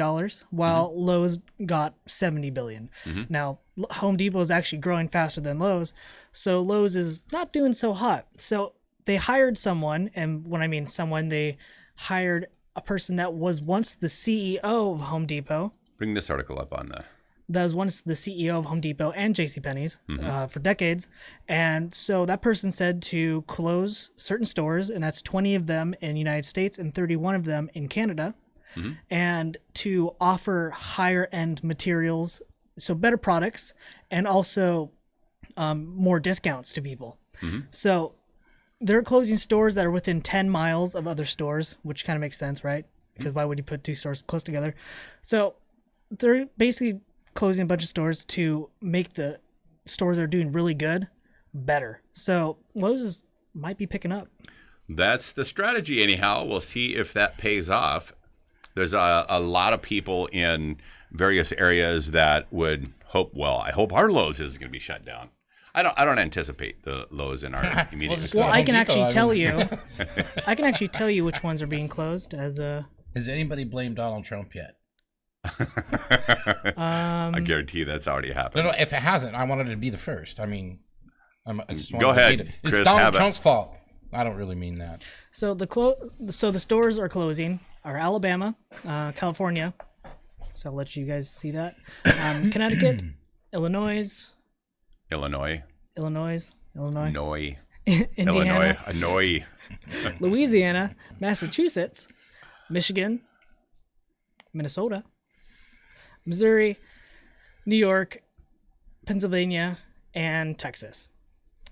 while Lowe's got $70 billion. Now, Home Depot is actually growing faster than Lowe's, so Lowe's is not doing so hot. So they hired someone, and when I mean someone, they hired a person that was once the CEO of Home Depot. Bring this article up on the... That was once the CEO of Home Depot and JCPenney's for decades. And so that person said to close certain stores, and that's 20 of them in the United States and 31 of them in Canada, and to offer higher end materials, so better products, and also more discounts to people. So they're closing stores that are within 10 miles of other stores, which kind of makes sense, right? Because why would you put two stores close together? So they're basically closing a bunch of stores to make the stores that are doing really good better. So Lowe's might be picking up. That's the strategy anyhow. We'll see if that pays off. There's a lot of people in various areas that would hope, well, I hope our Lowe's isn't going to be shut down. I don't anticipate the Lowe's in our immediate Well, I can actually tell you. I can actually tell you which ones are being closed as a... Has anybody blamed Donald Trump yet? I guarantee that's already happened. No, if it hasn't, I wanted to be the first. I just wanted Go ahead, to be it's Chris, Donald Trump's fault. I don't really mean that. So the stores are closing are Alabama, California. So I'll let you guys see that. Connecticut, Illinois, Illinois, Indiana, Illinois, Louisiana, Massachusetts, Michigan, Minnesota, Missouri, New York, Pennsylvania, and Texas.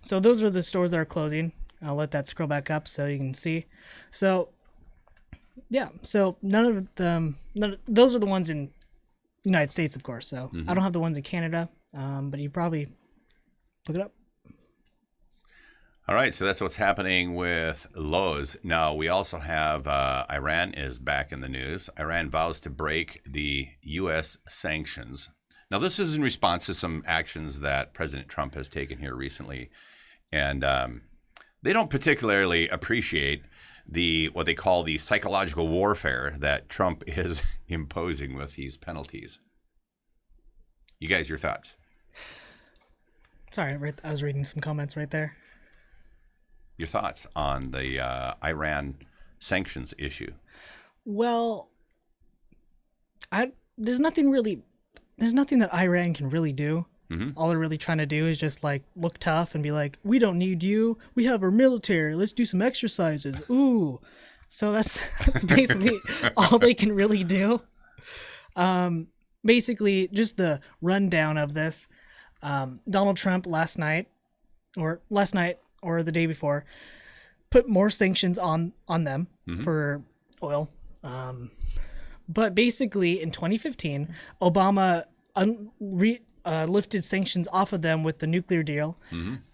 So those are the stores that are closing. I'll let that scroll back up so you can see. So yeah, so none of them, those are the ones in United States, of course. So I don't have the ones in Canada, but you probably look it up. All right, so that's what's happening with Lowe's. Now, we also have Iran is back in the news. Iran vows to break the U.S. sanctions. Now, this is in response to some actions that President Trump has taken here recently. And they don't particularly appreciate what they call the psychological warfare that Trump is imposing with these penalties. You guys, your thoughts? Sorry, I was reading some comments right there. Your thoughts on the Iran sanctions issue? Well, there's nothing that Iran can really do. All they're really trying to do is just like look tough and be like, we don't need you. We have our military. Let's do some exercises. Ooh. So that's basically all they can really do. Basically, just the rundown of this. Donald Trump last night or the day before put more sanctions on them for oil. But basically in 2015, Obama lifted sanctions off of them with the nuclear deal.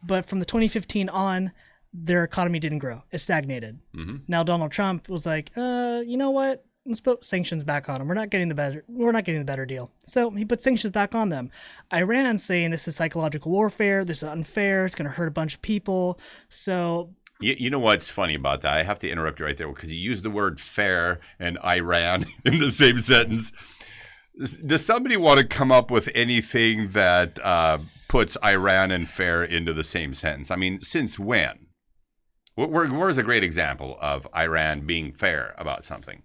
But from the 2015 on, their economy didn't grow. It stagnated. Now Donald Trump was like, you know what? Let's put sanctions back on them. We're not getting the better deal. So he put sanctions back on them. Iran saying this is psychological warfare. This is unfair. It's going to hurt a bunch of people. So You know what's funny about that? I have to interrupt you right there because you use the word fair and Iran in the same sentence. Does somebody want to come up with anything that puts Iran and fair into the same sentence? I mean, since when? Where's a great example of Iran being fair about something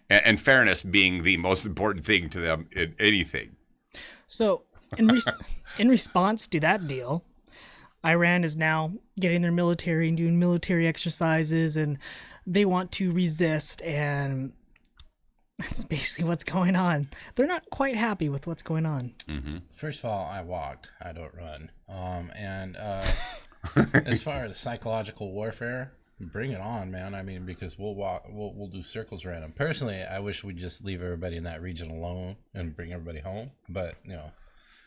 and fairness being the most important thing to them in anything? So, in response to that deal, Iran is now getting their military and doing military exercises, and they want to resist, and that's basically what's going on. They're not quite happy with what's going on. Mm-hmm. First of all, I walked. I don't run. As far as psychological warfare, bring it on, man. I mean, because we'll do circles around them. Personally, I wish we'd just leave everybody in that region alone and bring everybody home. But,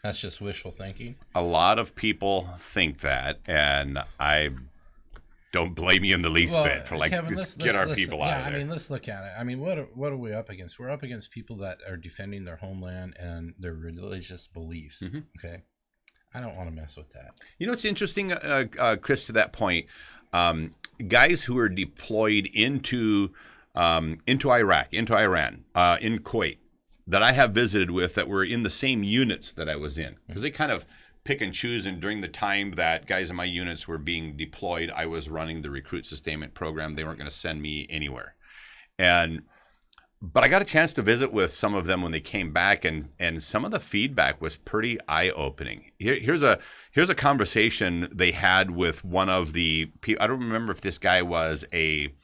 that's just wishful thinking. A lot of people think that, and I don't blame you in the least bit for Kevin, let's get our people out of there. I mean, let's look at it. I mean, what are we up against? We're up against people that are defending their homeland and their religious beliefs. Mm-hmm. Okay, I don't want to mess with that. You know, it's interesting, Chris, to that point. Guys who are deployed into Iraq, into Iran, in Kuwait, that I have visited with that were in the same units that I was in, because they kind of pick and choose. And during the time that guys in my units were being deployed, I was running the recruit sustainment program. They weren't going to send me anywhere. But I got a chance to visit with some of them when they came back, and some of the feedback was pretty eye-opening. Here's a conversation they had with one of the people. I don't remember if this guy was a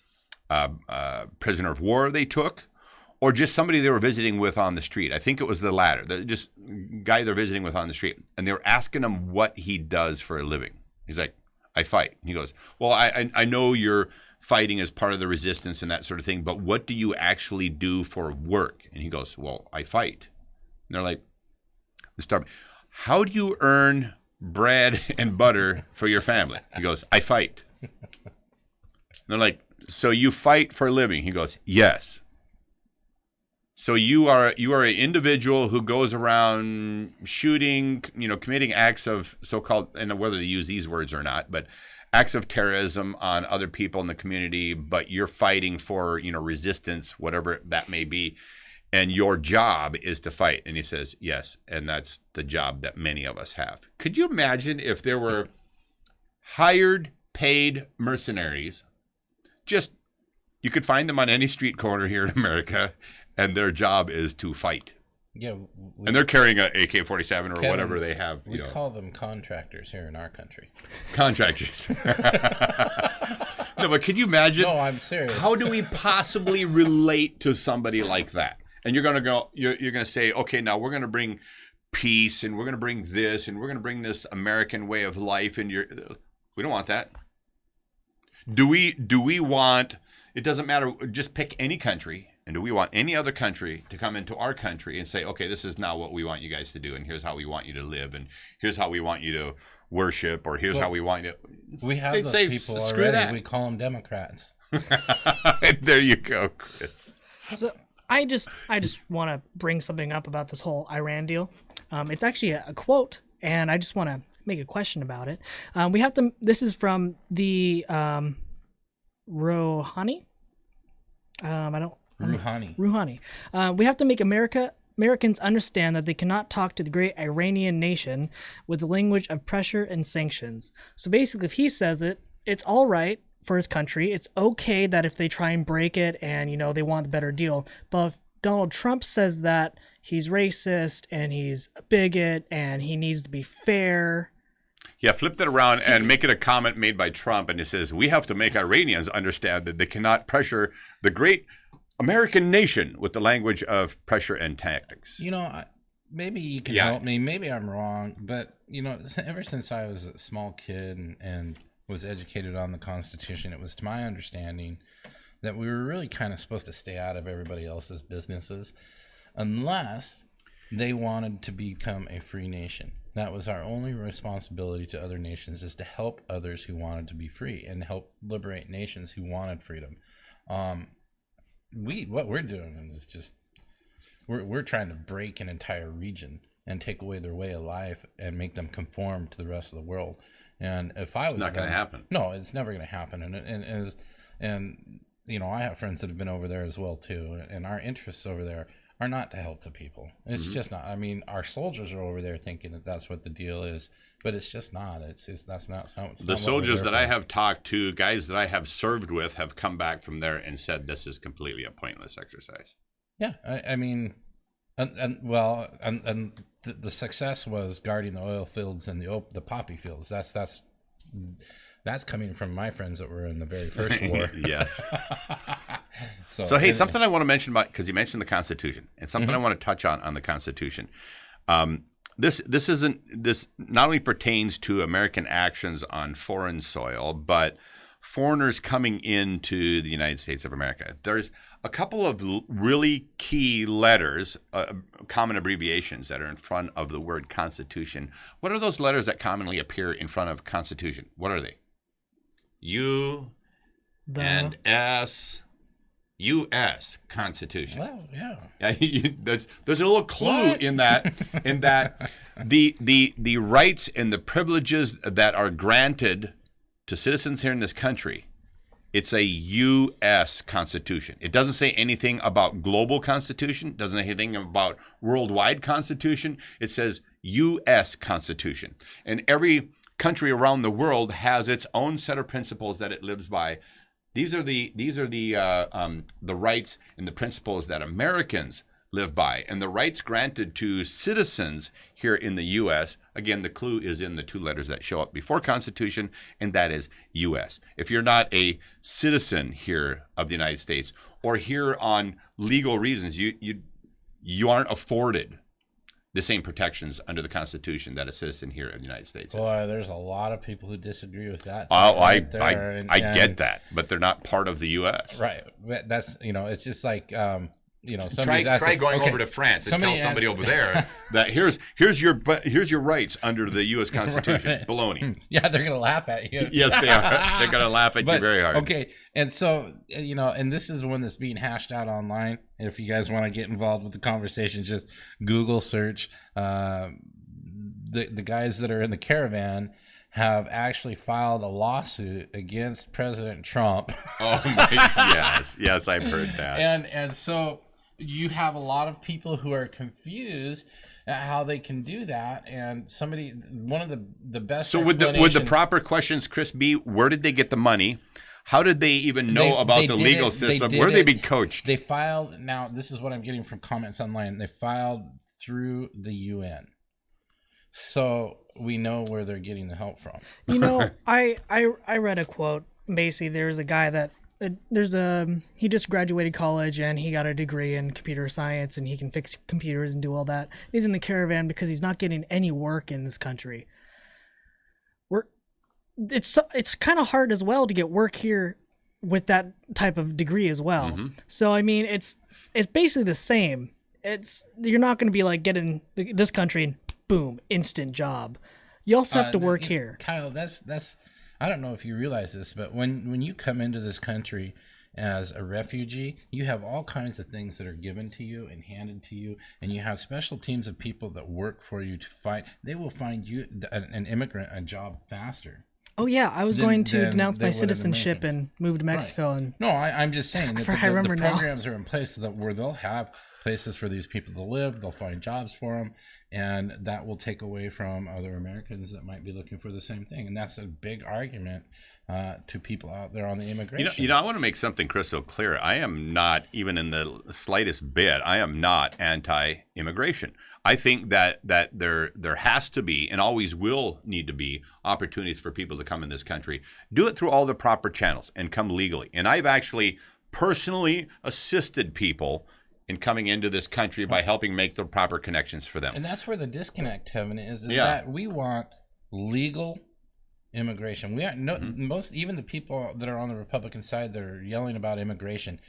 prisoner of war they took, or just somebody they were visiting with on the street. I think it was the latter, just guy they're visiting with on the street. And they were asking him what he does for a living. He's like, I fight. And he goes, well, I know you're fighting as part of the resistance and that sort of thing, but what do you actually do for work? And he goes, well, I fight. And they're like, how do you earn bread and butter for your family? He goes, I fight. And they're like, so you fight for a living? He goes, yes. So you are an individual who goes around shooting, committing acts of so-called, and whether they use these words or not, but acts of terrorism on other people in the community, but you're fighting for, resistance, whatever that may be, and your job is to fight. And he says, yes, and that's the job that many of us have. Could you imagine if there were hired, paid mercenaries, you could find them on any street corner here in America, and their job is to fight. Yeah, and they're carrying an AK-47 or Kevin, whatever they have. We call them contractors here in our country. Contractors. No, but could you imagine? No, I'm serious. How do we possibly relate to somebody like that? And you're going to say, okay, now we're going to bring peace, and we're going to bring this, and we're going to bring this American way of life. And we don't want that. Do we want? It doesn't matter. Just pick any country. And do we want any other country to come into our country and say, okay, this is now what we want you guys to do, and here's how we want you to live, and here's how we want you to worship, or here's how we want you to... We have those people already. That. We call them Democrats. There you go, Chris. So I just want to bring something up about this whole Iran deal. It's actually a quote, and I just want to make a question about it. This is from the Rouhani. Rouhani. We have to make Americans understand that they cannot talk to the great Iranian nation with the language of pressure and sanctions. So basically, if he says it, it's all right for his country. It's okay that if they try and break it and, they want the better deal. But if Donald Trump says that he's racist and he's a bigot and he needs to be fair... Yeah, flip that around and make it a comment made by Trump. And it says, we have to make Iranians understand that they cannot pressure the great American nation with the language of pressure and tactics. Maybe you can help me. Maybe I'm wrong. But, ever since I was a small kid and was educated on the Constitution, it was to my understanding that we were really kind of supposed to stay out of everybody else's businesses unless they wanted to become a free nation. That was our only responsibility to other nations, is to help others who wanted to be free and help liberate nations who wanted freedom. What we're doing is just we're trying to break an entire region and take away their way of life and make them conform to the rest of the world. And if I was not going to happen. No, it's never going to happen. And you know, I have friends that have been over there as well too, and our interests over there are not to help the people. It's just not. I mean, our soldiers are over there thinking that that's what the deal is, but it's just not. That's not. The soldiers that I have talked to, guys that I have served with, have come back from there and said this is completely a pointless exercise. Yeah, I mean, and the success was guarding the oil fields and the poppy fields. That's coming from my friends that were in the very first war. Yes. So hey, something I want to mention about, because you mentioned the Constitution, and something I want to touch on the Constitution. This not only pertains to American actions on foreign soil, but foreigners coming into the United States of America. There's a couple of really key letters, common abbreviations that are in front of the word Constitution. What are those letters that commonly appear in front of Constitution? What are they? U and S. U.S. Constitution. Well, yeah. There's a little clue in that the rights and the privileges that are granted to citizens here in this country, it's a U.S. Constitution. It doesn't say anything about global Constitution. Doesn't say anything about worldwide Constitution. It says U.S. Constitution, and every country around the world has its own set of principles that it lives by. These are the rights and the principles that Americans live by, and the rights granted to citizens here in the U.S. Again, the clue is in the two letters that show up before Constitution, and that is U.S. If you're not a citizen here of the United States, or here on legal reasons, you aren't afforded the same protections under the Constitution that a citizen here of the United States has. Boy, there's a lot of people who disagree with that. I get that, but they're not part of the U.S. Right. That's, it's just like, try going over to France and tell somebody over there that here's your rights under the U.S. Constitution. Right. Baloney. Yeah, they're gonna laugh at you. Yes, they are. They're gonna laugh at you very hard. Okay, and so and this is one that's being hashed out online. If you guys want to get involved with the conversation, just Google search. The guys that are in the caravan have actually filed a lawsuit against President Trump. Oh my! Yes, I've heard that. And so you have a lot of people who are confused at how they can do that. And one of the best. So would the proper questions, Chris, be where did they get the money? How did they even know about the legal system? Where did they be coached? They filed. Now, this is what I'm getting from comments online. They filed through the UN. So we know where they're getting the help from. I read a quote. Basically, there's a guy that he just graduated college and he got a degree in computer science and he can fix computers and do all that. He's in the caravan because he's not getting any work in this country. It's kind of hard as well to get work here with that type of degree as well. Mm-hmm. So I mean, it's basically the same. You're not going to be like getting this country and boom, instant job. You also have to work here. Kyle, that's I don't know if you realize this, but when you come into this country as a refugee, you have all kinds of things that are given to you and handed to you, and you have special teams of people that work for you to find. They will find you, an immigrant, a job faster. Oh yeah, I was going to denounce my citizenship and move to Mexico. Right. And no, I'm just saying that the programs are in place where they'll have places for these people to live. They'll find jobs for them, and that will take away from other Americans that might be looking for the same thing. And that's a big argument to people out there on the immigration. I want to make something crystal clear. I am not, even in the slightest bit, I am not anti-immigration. I think that there has to be and always will need to be opportunities for people to come in this country. Do it through all the proper channels and come legally. And I've actually personally assisted people in coming into this country by helping make the proper connections for them. And that's where the disconnect, Kevin, is that we want legal immigration. We are even the people that are on the Republican side that are yelling about immigration.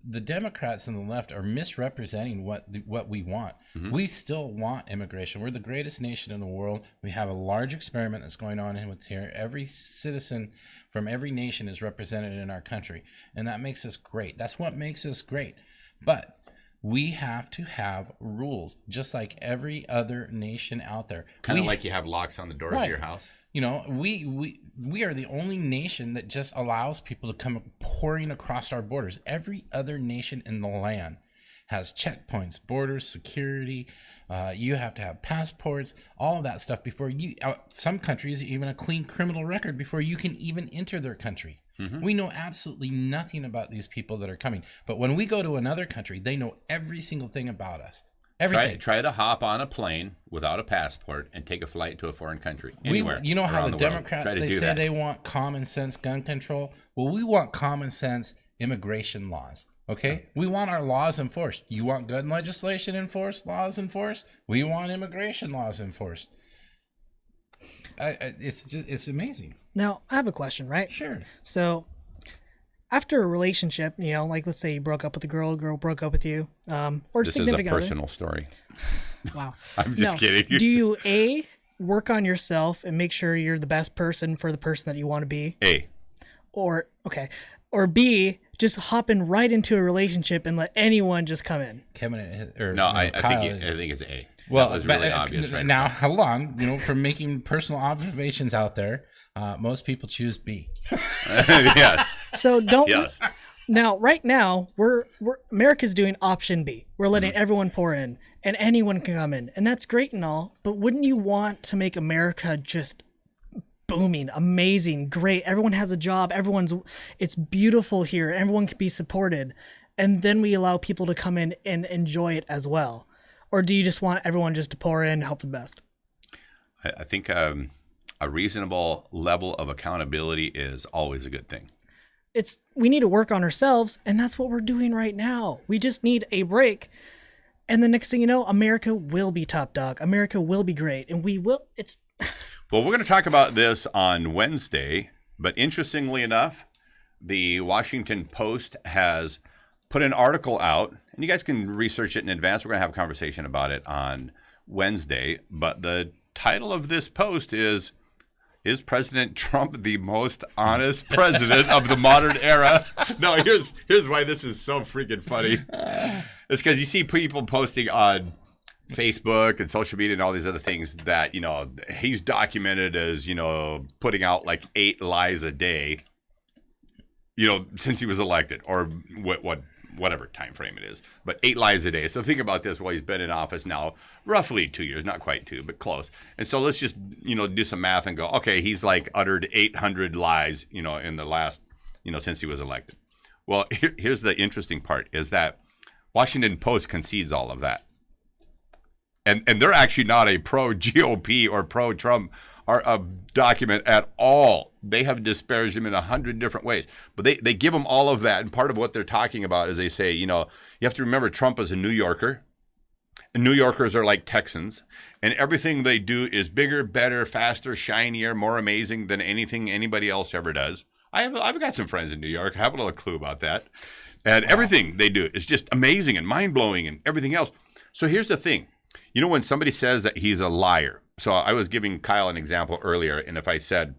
The Democrats and the left are misrepresenting what we want. Mm-hmm. We still want immigration. We're the greatest nation in the world. We have a large experiment that's going on here. Every citizen from every nation is represented in our country, and that makes us great. That's what makes us great. But we have to have rules, just like every other nation out there. Kind of like you have locks on the doors of your house. You know, we are the only nation that just allows people to come pouring across our borders. Every other nation in the land has checkpoints, borders, security. You have to have passports, all of that stuff before you. Some countries even a clean criminal record before you can even enter their country. We know absolutely nothing about these people that are coming. But when we go to another country, they know every single thing about us. Everything. Try to hop on a plane without a passport and take a flight to a foreign country. Anywhere. You know how the world. Democrats, they say they want common sense gun control? Well, we want common sense immigration laws. Okay? We want our laws enforced. You want gun legislation enforced, laws enforced? We want immigration laws enforced. It's amazing. Now, I have a question, right? Sure. So, after a relationship, you know, like let's say you broke up with a girl broke up with you, or This is a significant other. personal story. Wow. I'm just kidding. Do you A, work on yourself and make sure you're the best person for the person that you want to be? A. Or B, just hop in right into a relationship and let anyone just come in? Kevin, I Kyle, think it's A. well, that was really obvious right now. Hold on, you know, from making personal observations out there, most people choose B. Yes. So don't. Yes. Now, right now, we're America's doing option B. We're letting everyone pour in, and anyone can come in, and that's great and all. But wouldn't you want to make America just booming, amazing, great? Everyone has a job. It's beautiful here. Everyone can be supported, and then we allow people to come in and enjoy it as well. Or do you just want everyone just to pour in and hope for the best? I think a reasonable level of accountability is always a good thing. We need to work on ourselves, and that's what we're doing right now. We just need a break, and the next thing you know, America will be top dog. America will be great, and we will. Well, we're going to talk about this on Wednesday, but interestingly enough, the Washington Post has put an article out, and you guys can research it in advance. We're going to have a conversation about it on Wednesday, but the title of this post is President Trump the most honest president of the modern era? No, here's why this is so freaking funny. It's because you see people posting on Facebook and social media and all these other things that, you know, he's documented as, you know, putting out like 8 lies a day, you know, since he was elected, or whatever time frame it is, but 8 lies a day. So think about this. Well, he's been in office now roughly 2 years, not quite 2, but close. And so let's just, you know, do some math and go, okay, he's like uttered 800 lies, you know, in the last, you know, since he was elected. Well, here's the interesting part is that Washington Post concedes all of that. And they're actually not a pro-GOP or pro-Trump document at all. They have disparaged him in 100 different ways. But they give him all of that. And part of what they're talking about is they say, you know, you have to remember Trump is a New Yorker. And New Yorkers are like Texans. And everything they do is bigger, better, faster, shinier, more amazing than anything anybody else ever does. I've got some friends in New York. I have a little clue about that. And everything they do is just amazing and mind-blowing and everything else. So here's the thing. You know, when somebody says that he's a liar, so I was giving Kyle an example earlier, and if I said,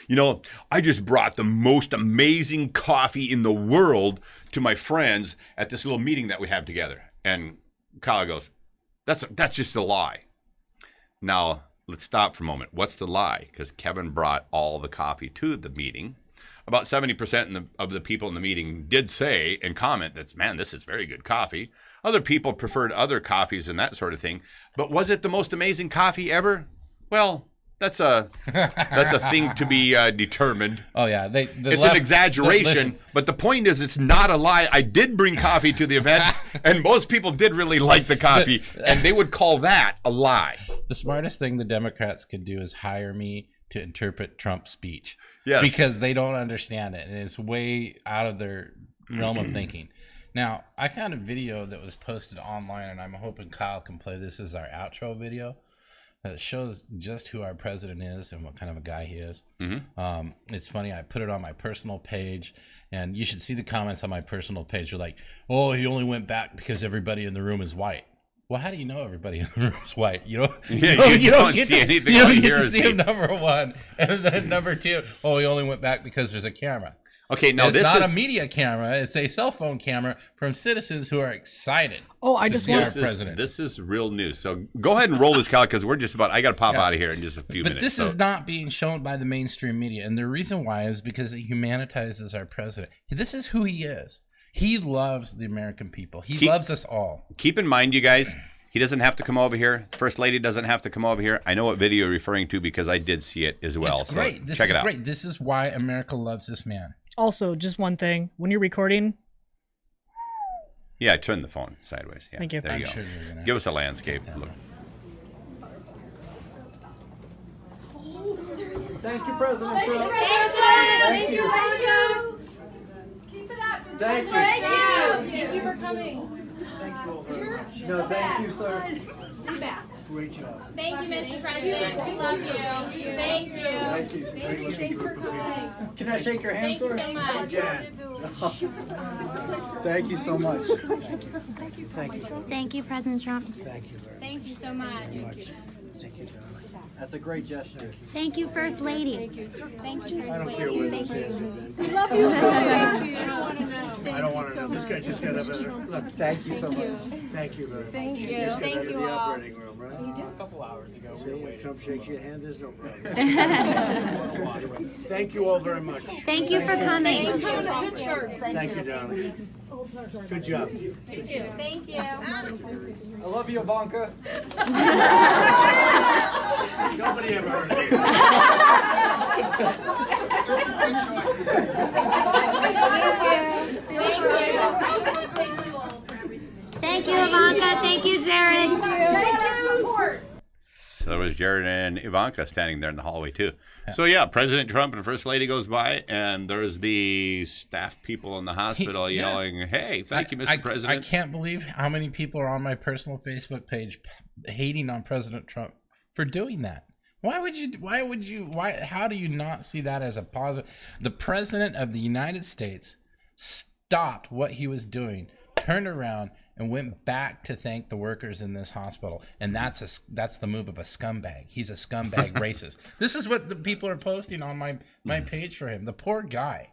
you know, I just brought the most amazing coffee in the world to my friends at this little meeting that we have together, and Kyle goes, that's just a lie. Now, let's stop for a moment. What's the lie? Because Kevin brought all the coffee to the meeting. About 70% of the people in the meeting did say and comment that, man, this is very good coffee. Other people preferred other coffees and that sort of thing. But was it the most amazing coffee ever? Well, that's a thing to be determined. Oh yeah, it's an exaggeration. But the point is, it's not a lie. I did bring coffee to the event, and most people did really like the coffee, and they would call that a lie. The smartest thing the Democrats could do is hire me to interpret Trump's speech. Yes. Because they don't understand it, and it's way out of their realm of thinking. Now, I found a video that was posted online, and I'm hoping Kyle can play this as our outro video. That shows just who our president is and what kind of a guy he is. Mm-hmm. It's funny. I put it on my personal page, and you should see the comments on my personal page. They're like, "Oh, he only went back because everybody in the room is white." Well, how do you know everybody in the room is white? You don't see anything. You don't get to see him, number one. And then number two, oh, he only went back because there's a camera. Okay, now it's this not is a media camera; it's a cell phone camera from citizens who are excited. Oh, I to just see want our this president. is real news. So go ahead and roll this, Kyle, because we're just about. I got to pop out of here in just a few But minutes. this so. is not being shown by the mainstream media, and the reason why is because it humanitizes our president. This is who he is. He loves the American people. He loves us all. Keep in mind, you guys, he doesn't have to come over here. First Lady doesn't have to come over here. I know what video you're referring to because I did see it as well. It's great. So This check is it out. great. This is why America loves this man. also just one thing. When you're recording, Yeah, turn the phone sideways. Yeah, Thank you. There you I'm go. sure you're gonna Give us a landscape look. Thank you, President Trump. Thank you. Keep it up. Thank you. Thank you for coming. Thank you all very much. No, thank you, sir. Great job. Thank you, Mr. President. We love you. Thank you. Thank you. Great looking group of people. Can I shake your hand, Thank you sir? so much. Thank you so much. Thank you. Thank you, President Trump. Thank you very Thank you so much. much. Thank you, darling. That's a great gesture. Thank you, First Lady. Thank you. I don't care what Thank it you. says. Love you. Thank you. I don't want to know. This guy just got up and look. Thank you so much. Thank you very much. Thank you. Just got Thank out of you the all. operating room, right? A couple hours ago. See, if Trump shakes your hand, there's no problem. Anyway, thank you all very much. Thank you for coming. Thank you, darling. Good job. Thank you. Thank you. I love you, Ivanka. Nobody ever heard of Thank you, Ivanka. Thank you, Jared. So there was Jared and Ivanka standing there in the hallway too. So yeah, President Trump and First Lady goes by, and there's the staff people in the hospital yelling, "Hey, thank you, Mr. President." I can't believe how many people are on my personal Facebook page hating on President Trump for doing that. How do you not see that as a positive? The President of the United States stopped what he was doing, turned around, and went back to thank the workers in this hospital. And that's the move of a scumbag. He's a scumbag racist. This is what the people are posting on my page for him. The poor guy.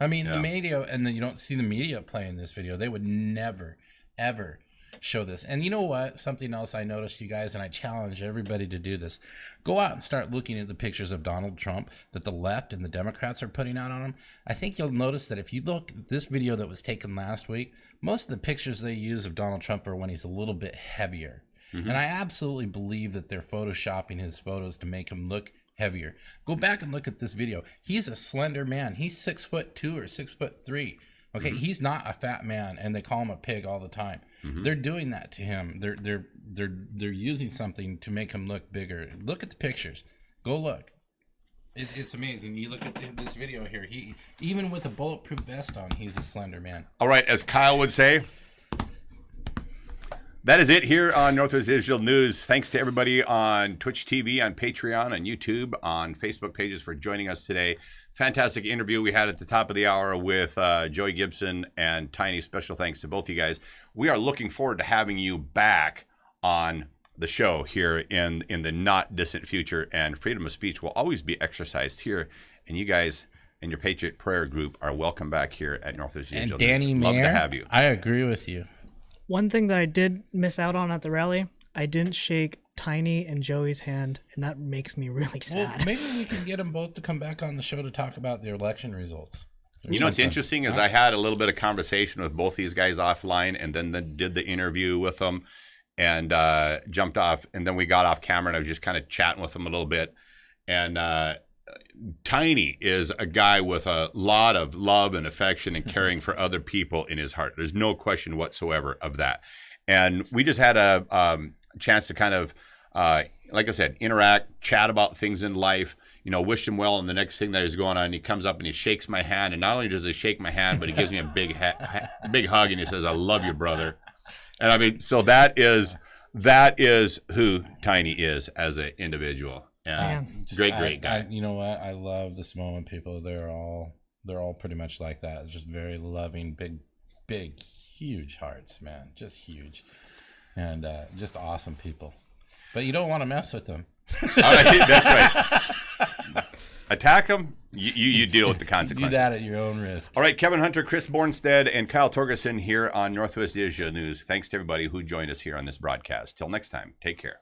I mean, the media, and then you don't see the media playing this video. They would never, ever show this. And you know what? Something else I noticed, you guys, and I challenge everybody to do this. Go out and start looking at the pictures of Donald Trump that the left and the Democrats are putting out on him. I think you'll notice that if you look at this video that was taken last week, most of the pictures they use of Donald Trump are when he's a little bit heavier. Mm-hmm. And I absolutely believe that they're photoshopping his photos to make him look heavier. Go back and look at this video. He's a slender man. He's 6'2" or 6'3". Okay, he's not a fat man, and they call him a pig all the time. They're doing that to him. They're using something to make him look bigger. Look at the pictures. Go look. It's amazing. You look at this video here. He, even with a bulletproof vest on, he's a slender man. All right, as Kyle would say, that is it here on Northwest Digital News. Thanks to everybody on Twitch TV, on Patreon, on YouTube, on Facebook pages for joining us today. Fantastic interview we had at the top of the hour with Joey Gibson and Tiny. Special thanks to both you guys. We are looking forward to having you back on the show here in the not distant future, and freedom of speech will always be exercised here. And you guys and your Patriot Prayer Group are welcome back here at Northwest Digital And Danny News. Love Mayer, to have you. I agree with you. one thing that I did miss out on at the rally, I didn't shake Tiny and Joey's hand, and that makes me really Well, sad. maybe we can get them both to come back on the show to talk about their election results. You know what's interesting is I had a little bit of conversation with both these guys offline, and then did the interview with them, and jumped off, and then we got off camera, and I was just kind of chatting with them a little bit. And Tiny is a guy with a lot of love and affection and caring for other people in his heart. There's no question whatsoever of that. And we just had a chance to kind of, like I said, interact, chat about things in life. You know, wish him well, and the next thing that is going on, he comes up and he shakes my hand, and not only does he shake my hand, but he gives me a big hug, and he says, "I love you, brother." And I mean, so that is who Tiny is as an individual. And great guy. You know what? I love this moment. People, they're all pretty much like that. Just very loving, big, huge hearts, man. Just huge, and just awesome people. But you don't want to mess with them. All right, that's right. Attack them. You deal with the consequences. Do that at your own risk. All right, Kevin Hunter, Chris Bornstead, and Kyle Torgerson here on Northwest Asia News. Thanks to everybody who joined us here on this broadcast. Till next time, take care.